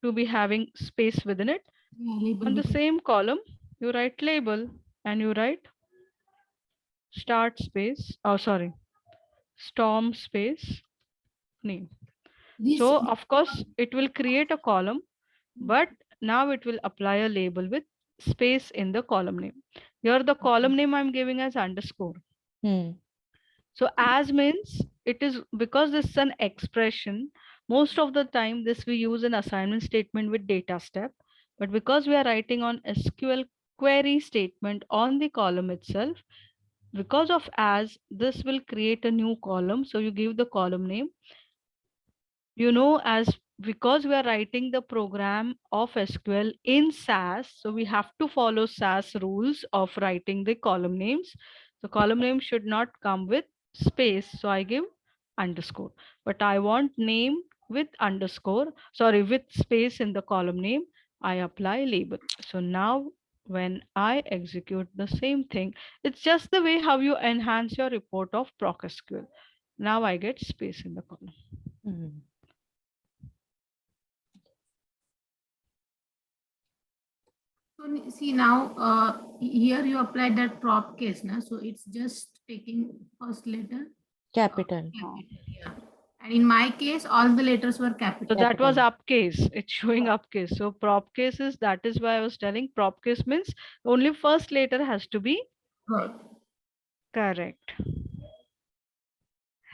to be having space within it, Yeah, label on the because same column, you write label and you write start space, oh sorry, storm space name. this. So of course it will create a column, but now it will apply a label with space in the column name. Here the column name I'm giving as underscore. Hmm. So as means it is because this is an expression. Most of the time this we use an assignment statement with data step, but because we are writing on SQL query statement on the column itself, because of as, this will create a new column. So you give the column name, as because we are writing the program of SQL in SAS, so we have to follow SAS rules of writing the column names. The column name should not come with space, so I give underscore. But I want name with underscore, sorry, with space in the column name, I apply label. So now when I execute the same thing, it's just the way how you enhance your report of ProcSQL. Now I get space in the column. Mhm. So see now, here you applied that prop case, na? So it's just taking first letter. Capital. Capital, yeah. And in my case, all the letters were So capital. that was Capital. upcase. It's showing upcase. So prop case is, that is why I was telling prop case means only first letter has to be Right. correct.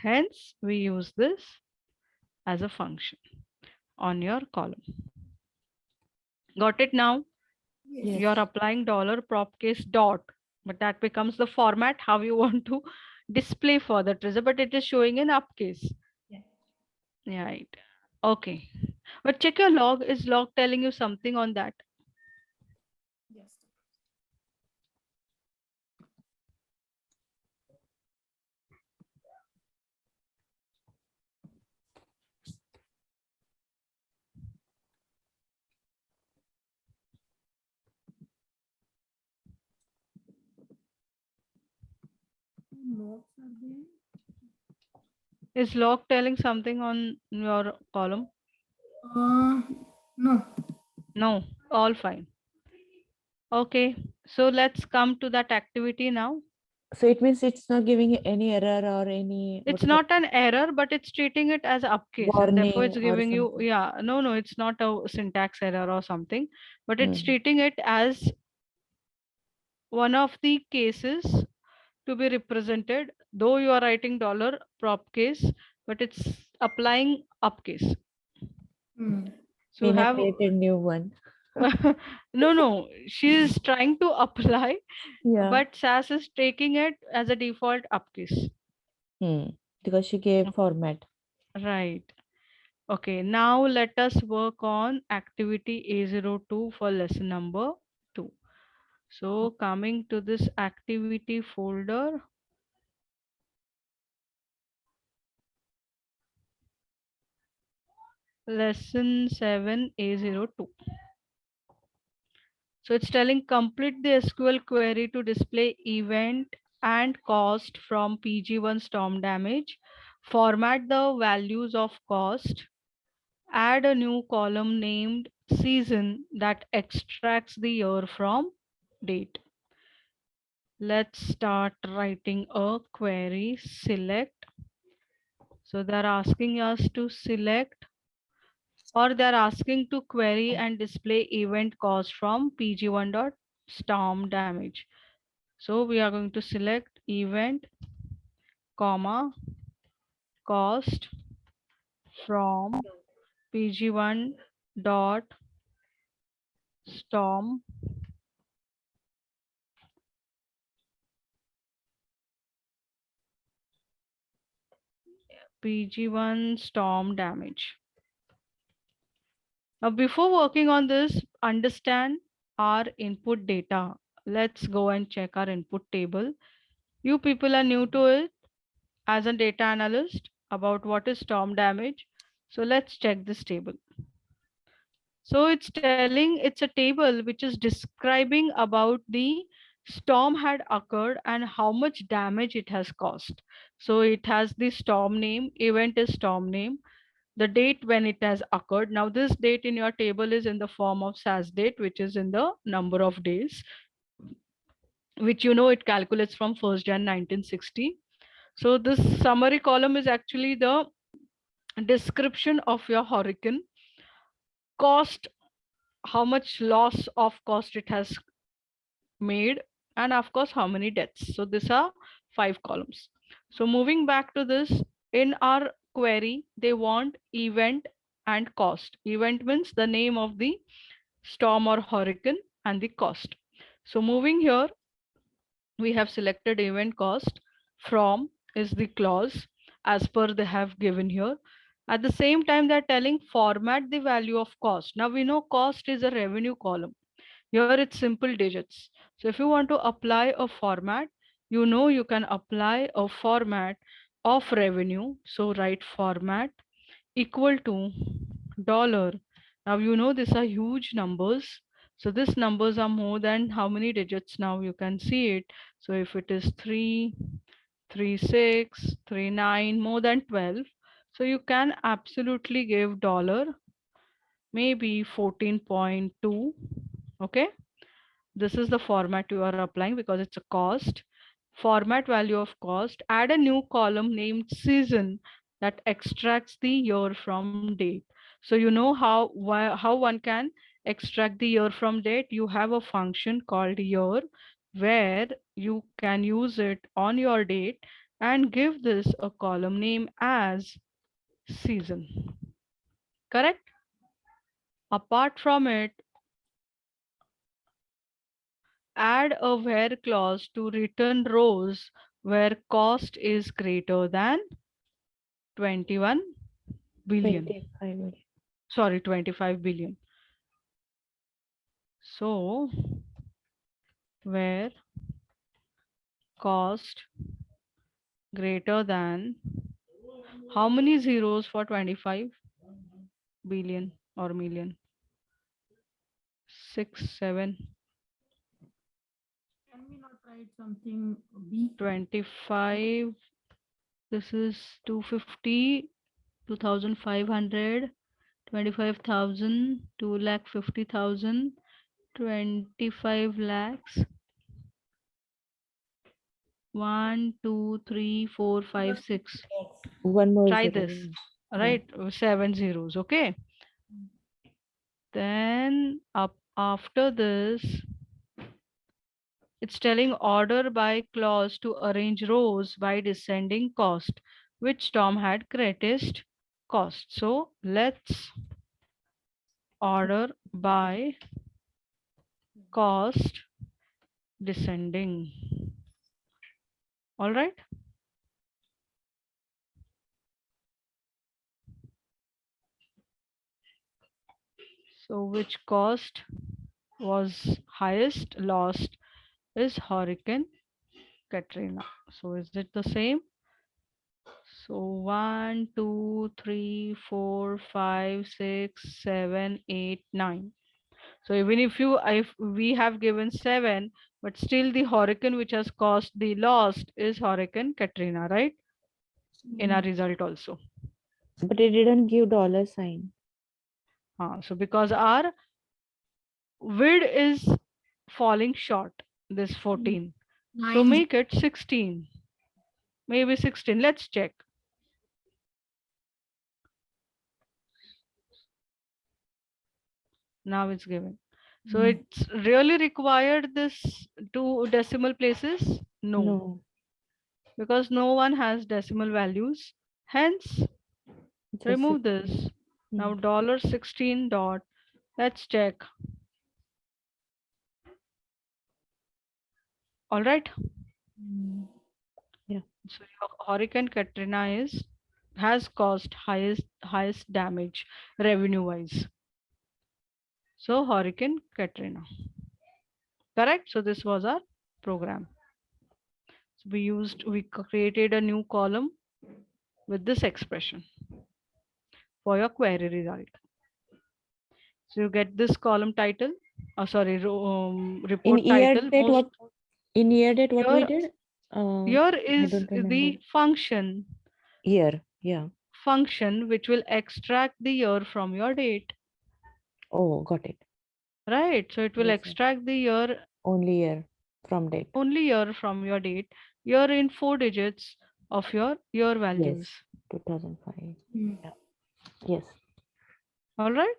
Hence, we use this as a function on your column. Got it now? Yes. You're applying dollar prop case dot, but that becomes the format how you want to display for the tracer, but it is showing in upcase. Yeah. Right. Okay. But check your log. Is log telling you something on that? Yes. Notes are there. Is log telling something on your column? No. No, all fine. Okay, so let's come to that activity now. So it means it's not giving any error or any It's not an error, but it's treating it as upcase, and therefore warning it's or giving you, something. yeah, no, it's not a syntax error or something, but it's Mm. treating it as one of the cases to be represented, though you are writing dollar prop case, but it's applying upcase. Hmm. So you Meena have created new one. no, she is trying to apply, Yeah. but SAS is taking it as a default upcase. Because she gave format. Right. Okay, now let us work on activity A02 for lesson number 2. So coming to this activity folder, lesson 7 A02. So it's telling complete the SQL query to display event and cost from PG1 storm damage, format the values of cost, add a new column named season that extracts the year from date. Let's start writing a query. Select. So they're asking us to select, or they're asking to query and display event cost from pg1.storm damage. So we are going to select event, comma, cost from pg1 dot storm pg1 storm damage. Now before working on this, understand our input data. Let's go and check our input table. You people are new to it as a data analyst about what is storm damage. So let's check this table. So it's telling, it's a table which is describing about the storm had occurred and how much damage it has caused. So it has the storm name, event is storm name, the date when it has occurred. Now this date in your table is in the form of SAS date, which is in the number of days, which you know it calculates from 1st Jan 1960. So this summary column is actually the description of your hurricane, cost, how much loss of cost it has made, and of course how many deaths. So these are 5 columns. So moving back to this, in our query they want event and cost. Event means the name of the storm or hurricane and the cost. So moving here, we have selected event cost. From is the clause as per they have given here. At the same time, they're telling format the value of cost. Now we know cost is a revenue column. Here it's simple digits. So if you want to apply a format, you know you can apply a format of revenue. So write format equal to dollar. Now you know these are huge numbers. So these numbers are more than how many digits now you can see it. So if it is 3, 3, 6, 3, 9, more than 12. So you can absolutely give dollar maybe 14.2. Okay. This is the format you are applying because it's a cost. Format value of cost. Add a new column named season that extracts the year from date. So you know how one can extract the year from date. You have a function called year where you can use it on your date and give this a column name as season. Correct? Apart from it, add a where clause to return rows where cost is greater than 21 billion. 25 million. Sorry, 25 billion. So, where cost greater than, how many zeros for 25 billion or million? 6, 7, Can we not write something B? 25. This is 250, 2,500, 25,000, 2,50,000, 25 lakhs. 1, 2, 3, 4, 5, 6. One more Try zero. this. Yeah. Right? 7 zeros. Okay. Then up after this, it's telling order by clause to arrange rows by descending cost, which Tom had greatest cost. So let's order by cost descending. All right. So which cost was highest? Lost is Hurricane Katrina. So is it the same? So 1, 2, 3, 4, 5, 6, 7, 8, 9. So even if we have given 7, but still the hurricane which has caused the loss is Hurricane Katrina, right? In our result also. But it didn't give dollar sign. So because our width is falling short, this 14. So 9. make it 16. Maybe 16. Let's check. Now it's given. So it's really required this 2 decimal places? No, No. because no one has decimal values. Hence, Just remove 16. this. Now $16 dot. Let's check. All right. Yeah. So your Hurricane Katrina has caused highest damage revenue wise. So Hurricane Katrina. Correct. So this was our program. So we created a new column with this expression for your query result. So you get this column title, report In year title. date, what in year date what we Here, did? here I is don't remember. the function Year, yeah. which will extract the year from your date. Oh, got it. Right. So it will Yes, sir. extract the year, Only year from date. only year from your date, year in 4 digits of your year values. Yes, 2005. Yeah. Yes. All right.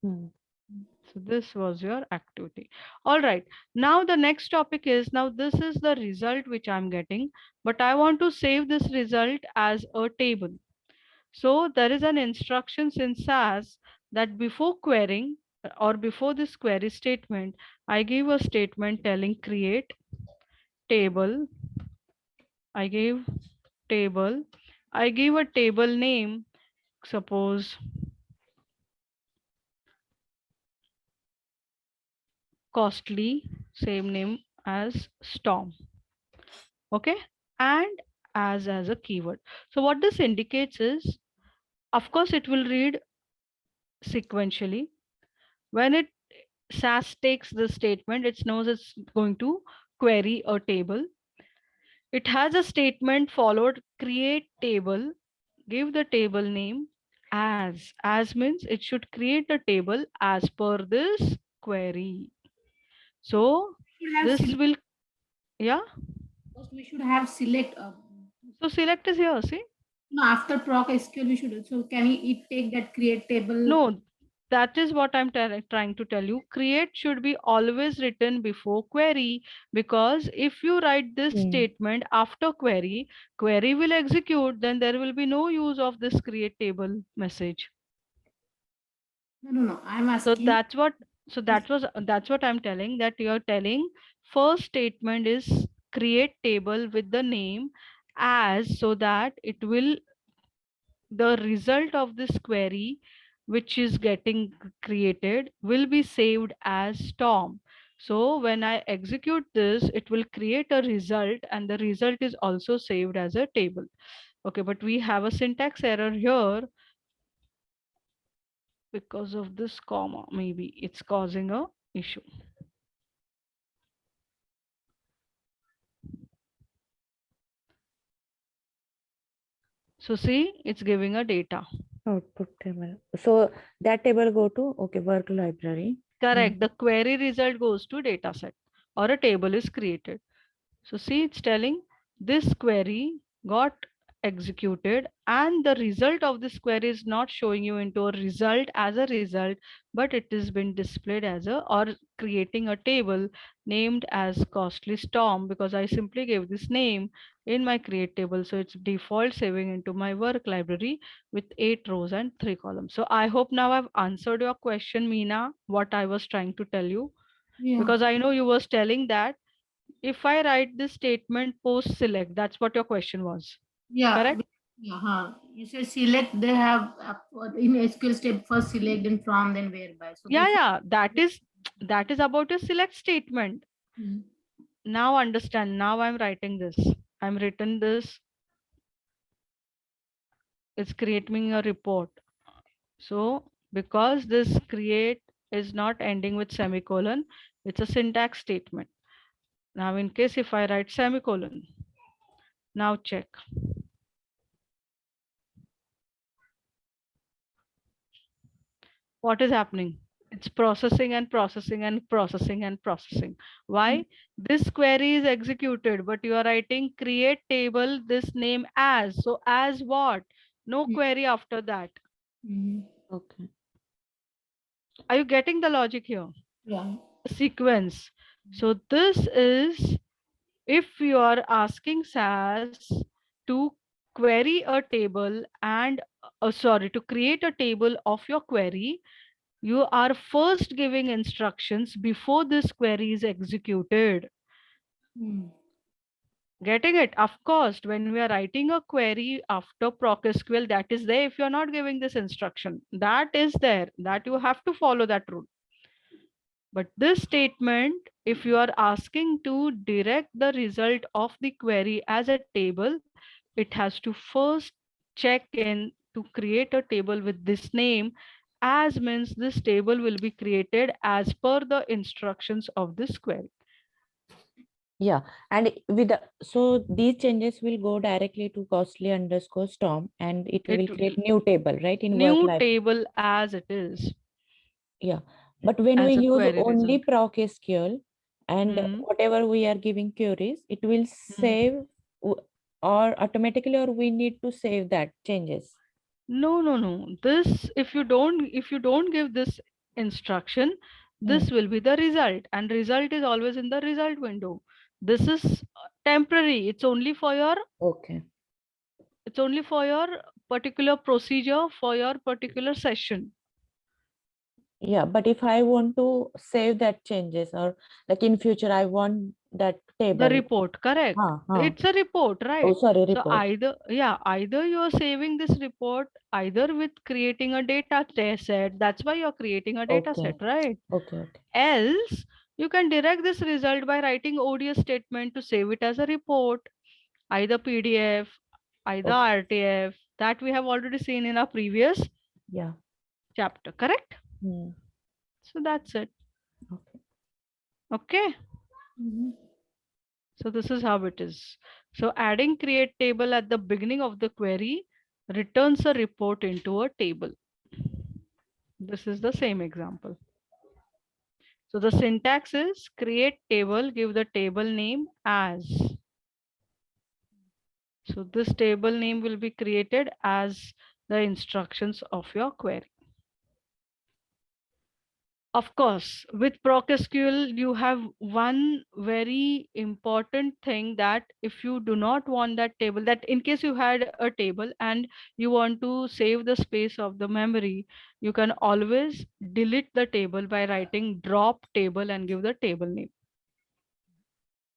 So this was your activity. All right. Now the next topic is, now this is the result which I'm getting, but I want to save this result as a table. So there is an instructions in SAS that before querying or before this query statement, I give a statement telling create table. I give table. I give a table name suppose costly, same name as storm. Okay, and as a keyword. So what this indicates is, of course, it will read sequentially. When it SAS takes the statement, it knows it's going to query a table. It has a statement followed, create table, give the table name as. As means it should create a table as per this query. So this will, yeah. First, we should have select. So select is here, see? No, after proc SQL, we should. So can it take that create table? No, that is what I'm trying to tell you. Create should be always written before query, because if you write this statement after query, query will execute, then there will be no use of this create table message. No. I'm So asking. that's what I'm telling, that you're telling first statement is create table with the name as, so that it will, the result of this query which is getting created will be saved as storm. So when I execute this, it will create a result, and the result is also saved as a table. Okay, but we have a syntax error here because of this comma. Maybe it's causing a issue. So see, it's giving a data. Output table. So that table go to, okay, work library. Correct. The query result goes to dataset, or a table is created. So see, it's telling this query got executed, and the result of this query is not showing you into a result as a result, but it has been displayed as a, or creating a table named as costly storm, because I simply gave this name in my create table. So it's default saving into my work library with 8 rows and 3 columns. So I hope now I've answered your question, Meena, what I was trying to tell you. Yeah. Because I know you was telling that if I write this statement post select, that's what your question was. Yeah. Correct? Yeah. You said select. They have in SQL step first select, then from, then whereby. So Yeah. That is about a select statement. Now understand. Now I'm writing this. I'm written this. It's creating a report. So because this create is not ending with semicolon, it's a syntax statement. Now in case if I write semicolon, now check. What is happening? It's processing and processing and processing and processing. Why? This query is executed, but you are writing create table this name as. So as what? No query after that. Okay. Are you getting the logic here? Yeah. Sequence. So this is, if you are asking SAS to query a table and to create a table of your query, you are first giving instructions before this query is executed. Getting it? Of course, when we are writing a query after ProcSQL, that is there. If you're not giving this instruction, that is there, that you have to follow that rule. But this statement, if you are asking to direct the result of the query as a table, it has to first check in to create a table with this name, as means this table will be created as per the instructions of this query. Yeah, and with the, so these changes will go directly to costly underscore storm, and it will create new table, right? In work New life. table as it is. Yeah, but when we As a use query only result. ProcSQL and whatever we are giving queries, it will save or automatically, or we need to save that changes. No. This, if you don't give this instruction, this will be the result, and result is always in the result window. This is temporary. It's only for your, Okay. it's only for your particular procedure, for your particular session. Yeah, but if I want to save that changes, or like in future, I want that table. The report, correct. It's a report, Oh, right? sorry, So report. either you're saving this report either with creating a data set. That's why you're creating a data Okay. set, right? Okay. Else, you can direct this result by writing ODS statement to save it as a report, either PDF, either Okay. RTF, that we have already seen in our previous Yeah. chapter, correct? Hmm. So that's it. Okay. Okay. Mhm. So this is how it is. So adding create table at the beginning of the query returns a report into a table. This is the same example. So the syntax is create table, give the table name as. So this table name will be created as the instructions of your query. Of course, with ProcSQL, you have one very important thing that if you do not want that table, that in case you had a table and you want to save the space of the memory, you can always delete the table by writing drop table and give the table name.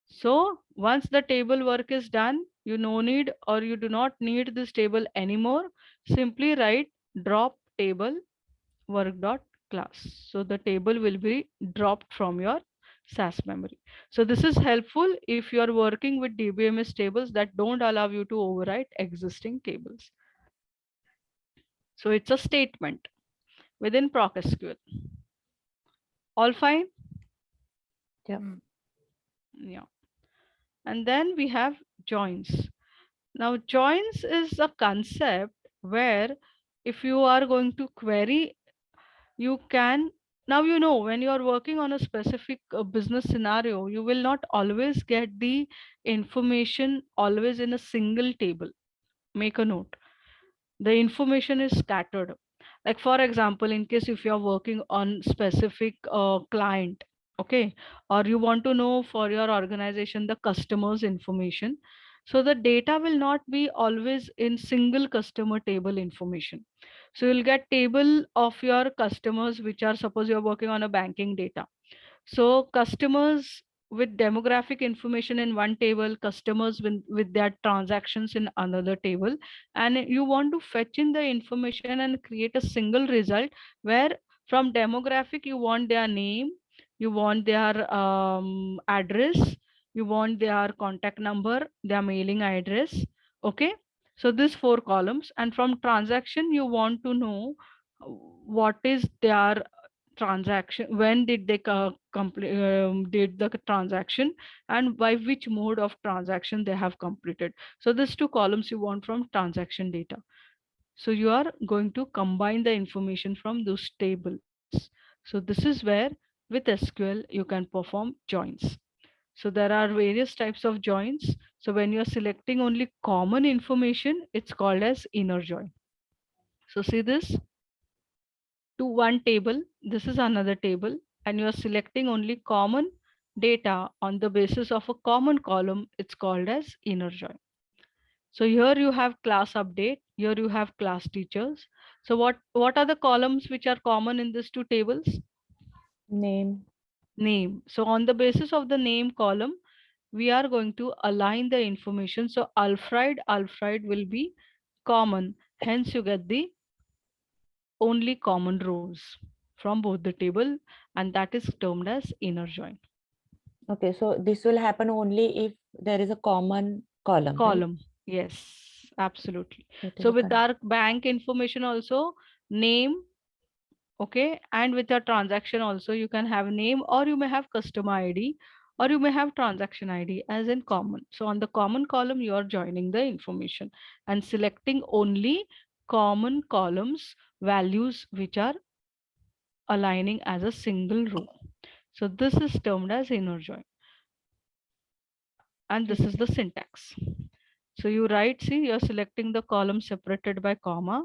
So once the table work is done, you no need or you do not need this table anymore. Simply write drop table work.class. So the table will be dropped from your SAS memory. So this is helpful if you are working with DBMS tables that don't allow you to overwrite existing tables. So it's a statement within ProcSQL. All fine? Yeah. Yeah. And then we have joins. Now joins is a concept where if you are going to query, you can, now you know when you are working on a specific business scenario, you will not always get the information always in a single table. Make a note. The information is scattered. Like for example, in case if you're working on specific client, okay, or you want to know for your organization the customers information, so the data will not be always in single customer table information. So you'll get table of your customers, which are, suppose you're working on a banking data, so customers with demographic information in one table, customers with their transactions in another table, and you want to fetch in the information and create a single result where from demographic you want their name, you want their address, you want their contact number, their mailing address. Okay. So these four columns, and from transaction you want to know what is their transaction, when did they did the transaction, and by which mode of transaction they have completed. So these two columns you want from transaction data. So you are going to combine the information from those tables. So this is where with SQL you can perform joins. So there are various types of joins. So when you're selecting only common information, it's called as inner join. So see this, to one table, this is another table, and you're selecting only common data on the basis of a common column, it's called as inner join. So here you have class update, here you have class teachers. So what are the columns which are common in these two tables? Name. Name. So on the basis of the name column, we are going to align the information. So Alfred will be common. Hence you get the only common rows from both the table, and that is termed as inner join. Okay, so this will happen only if there is a common column, right? Column, yes, absolutely. That is So a with con- our bank information also, name, okay, and with your transaction also, you can have name, or you may have customer ID, or you may have transaction ID as in common. So on the common column, you are joining the information and selecting only common columns values which are aligning as a single row. So this is termed as inner join. And this is the syntax. So you write, see, you're selecting the column separated by comma.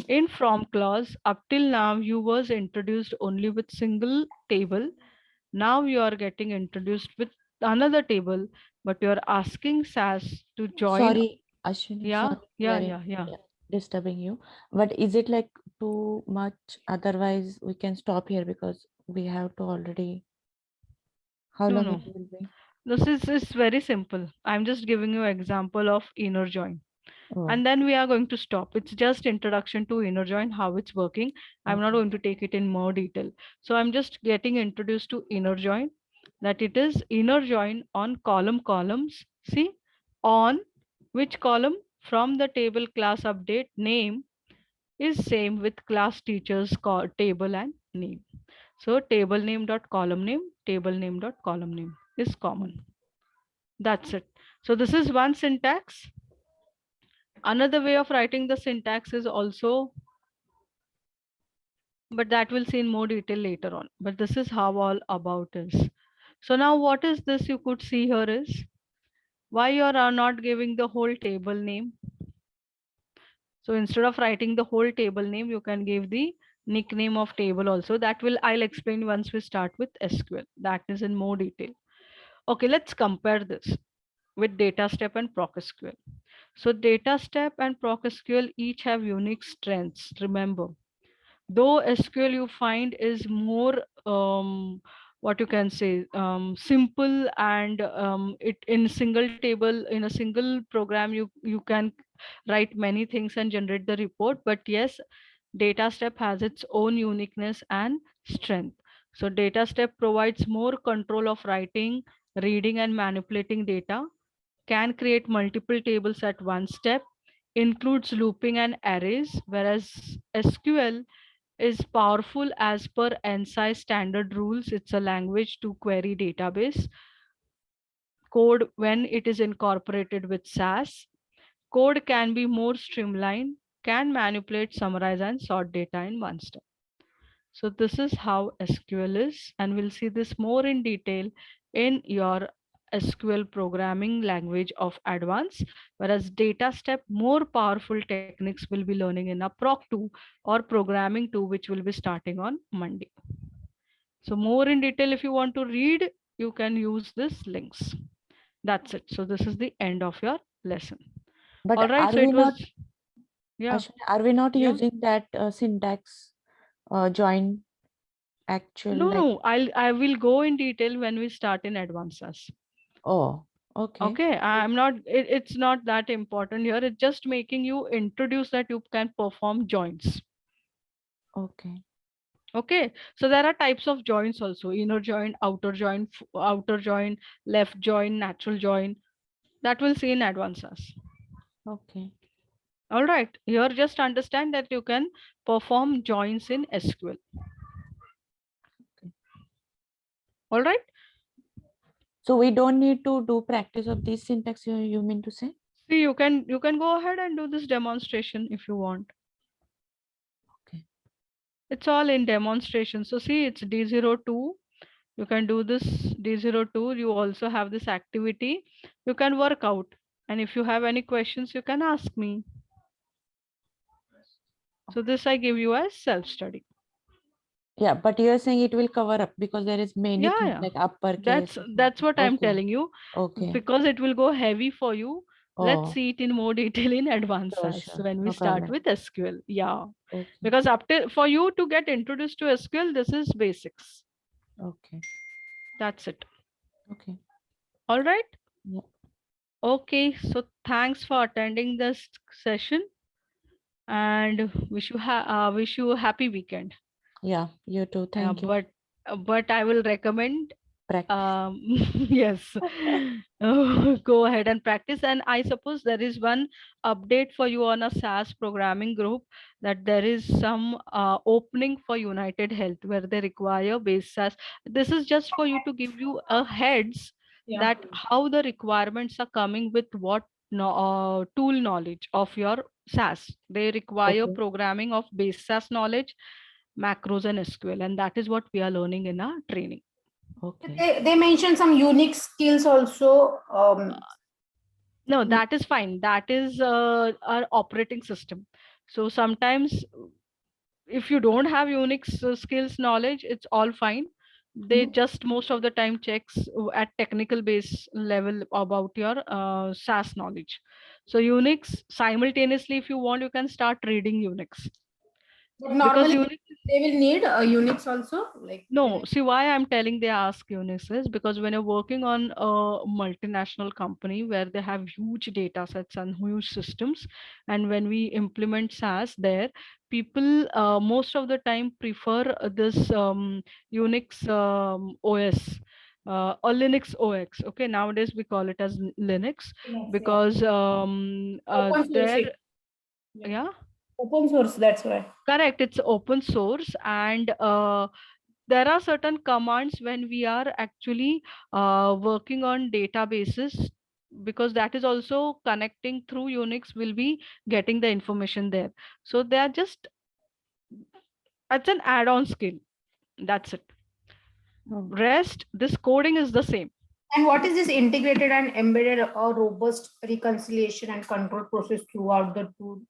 In from clause, up till now you was introduced only with single table. Now you are getting introduced with another table, but you are asking SAS to join. Sorry, Ashwini, Yeah, sorry, yeah, very yeah, yeah. disturbing you. But is it like too much? Otherwise, we can stop here because we have to already. How No, long no. it will be? This is very simple. I'm just giving you example of inner join. Oh, And then we are going to stop. It's just introduction to inner join, how it's working. I'm not okay. going to take it in more detail. So I'm just getting introduced to inner join, that it is inner join on columns. See, on which column? From the table class update name is same with class teachers table and name. So table name dot column name, table name dot column name is common. That's it. So this is one syntax. Another way of writing the syntax is also, but that we'll see in more detail later on. But this is how all about is. So now what is this you could see here is why you are not giving the whole table name. So instead of writing the whole table name, you can give the nickname of table also. That will I'll explain once we start with SQL. That is in more detail. Okay, let's compare this with DataStep and ProcSQL. So DataStep and ProcSQL each have unique strengths. Remember, though SQL you find is more what you can say simple, and it in single table, in a single program you can write many things and generate the report. But yes, DataStep has its own uniqueness and strength. So DataStep provides more control of writing, reading and manipulating data, can create multiple tables at one step, includes looping and arrays, whereas SQL is powerful as per ANSI standard rules. It's a language to query database code when it is incorporated with SAS. Code can be more streamlined, can manipulate, summarize, and sort data in one step. So this is how SQL is, and we'll see this more in detail in your SQL programming language of advance, whereas DataStep, more powerful techniques will be learning in a Proc 2 or programming 2, which will be starting on Monday. So more in detail, if you want to read, you can use this links. That's it. So this is the end of your lesson. All But right. are So we it not, was, yeah, Ashwini, are we not yeah. using that syntax join actual No, like, no, I will go in detail when we start in advances. oh, okay, Okay, I'm not, it's not that important here. It's just making you introduce that you can perform joins. okay, Okay, so there are types of joins also: inner join, outer join, left join, natural join. That we'll see in advances. okay. All right, here just understand that you can perform joins in SQL. Okay. All right. So we don't need to do practice of this syntax, you mean to say? See, you can go ahead and do this demonstration if you want. Okay. It's all in demonstration. So see, it's D02. You can do this D02. You also have this activity. You can work out. And if you have any questions, you can ask me. So this I give you as self-study. Yeah, but you're saying it will cover up because there is many Yeah, things yeah. like uppercase. That's what I'm Okay, telling you. okay. Because it will go heavy for you. Let's Oh, see it in more detail in advance sure, as sure. when we No start problem. with SQL. Yeah. Okay, Because up to for you to get introduced to SQL, this is basics. okay, That's it. okay. All right. Yeah, Okay. So thanks for attending this session, and wish you a happy weekend. yeah, you too. Thank you. But I will recommend Practice. yes. Go ahead and practice. And I suppose there is one update for you on a SAS programming group, that there is some opening for United Health where they require base SAS. This is just for you to give you a heads that how the requirements are coming with what tool knowledge of your SAS. They require Okay, programming of base SAS knowledge, macros and SQL, and that is what we are learning in our training. okay, They mentioned some unique skills also. No, that is fine. That is our operating system. So sometimes if you don't have Unix skills knowledge, it's all fine. They just most of the time checks at technical base level about your SAS knowledge. So Unix simultaneously, if you want, you can start reading Unix. But normally Unix, they will need a Unix also, like no, see why I'm telling they ask Unix is because when you're working on a multinational company where they have huge data sets and huge systems, and when we implement SaaS there, people most of the time prefer this Unix OS. Or Linux OS. Okay, nowadays we call it as Linux because open source there, it. yeah, Open source, that's why. correct. It's open source, and there are certain commands when we are actually working on databases, because that is also connecting through Unix, will be getting the information there. So they are just, it's an add-on skill. That's it. Oh. Rest, this coding is the same. And what is this integrated and embedded or robust reconciliation and control process throughout the tool?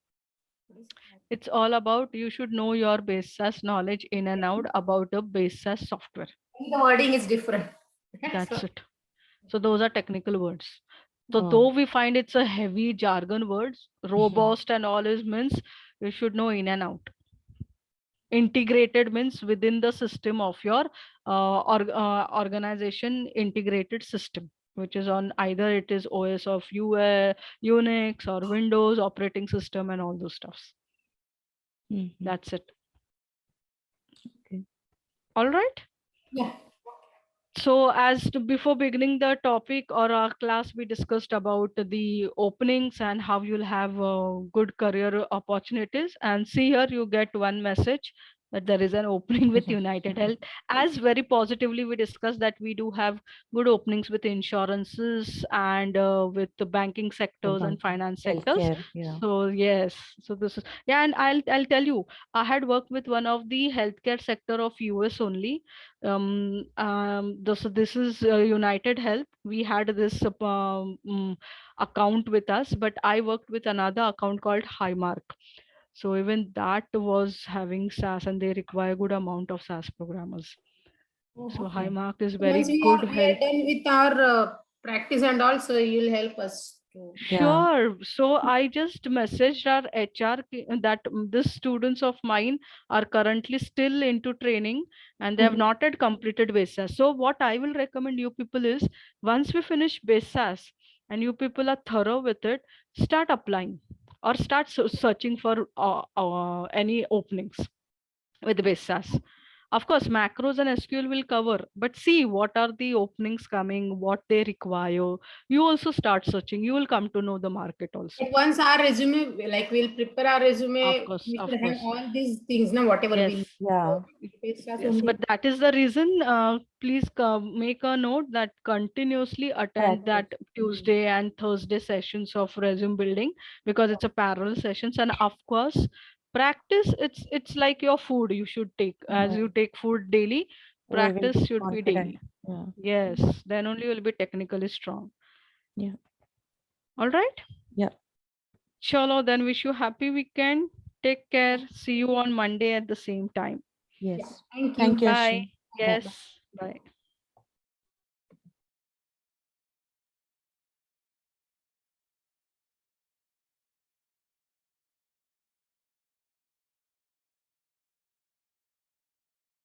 It's all about, you should know your base SAS knowledge in and out about the base SAS software. The wording is different. That's it. So those are technical words. So Oh. though we find it's a heavy jargon words, robust and all is means you should know in and out. Integrated means within the system of your organization, integrated system, which is on either it is OS of Unix or Windows operating system and all those stuffs. Mhm. That's it. Okay. All right. Yeah. So before beginning the topic or our class, we discussed about the openings and how you'll have good career opportunities. And see here, you get one message that there is an opening with United Health. As very positively, we discussed that we do have good openings with insurances and with the banking sectors and finance sectors. Healthcare, yeah. So yes, so this is, yeah, and I'll tell you, I had worked with one of the healthcare sector of US only. This is United Health. We had this account with us, but I worked with another account called Highmark. So even that was having SaaS, and they require good amount of SaaS programmers. So Okay. Highmark is So very once we good are help. done with our practice and also you'll help us to. Yeah. Sure. So I just messaged our HR that these students of mine are currently still into training and they have not yet completed BASAS. So what I will recommend you people is, once we finish BASAS and you people are thorough with it, start applying or start searching for any openings with BASAS. Of course, macros and SQL will cover, but see what are the openings coming, what they require. You also start searching. You will come to know the market also. But once our resume, like we'll prepare our resume, Of course, we of should have course. all these things now, whatever Yes. we Yeah. Yes, but that is the reason. Please make a note that continuously attend that Tuesday and Thursday sessions of resume building, because it's a parallel sessions. And of course, practice. It's like your food. You should take as you take food daily. We will Practice be should be confident. daily. Yeah. Yes, then only you will be technically strong. Yeah. All right. Yeah. Chalo, then wish you happy weekend. Take care. See you on Monday at the same time. Yes. Thank you. Thank you, Bye. Ashwin. Bye. Yes. Bye.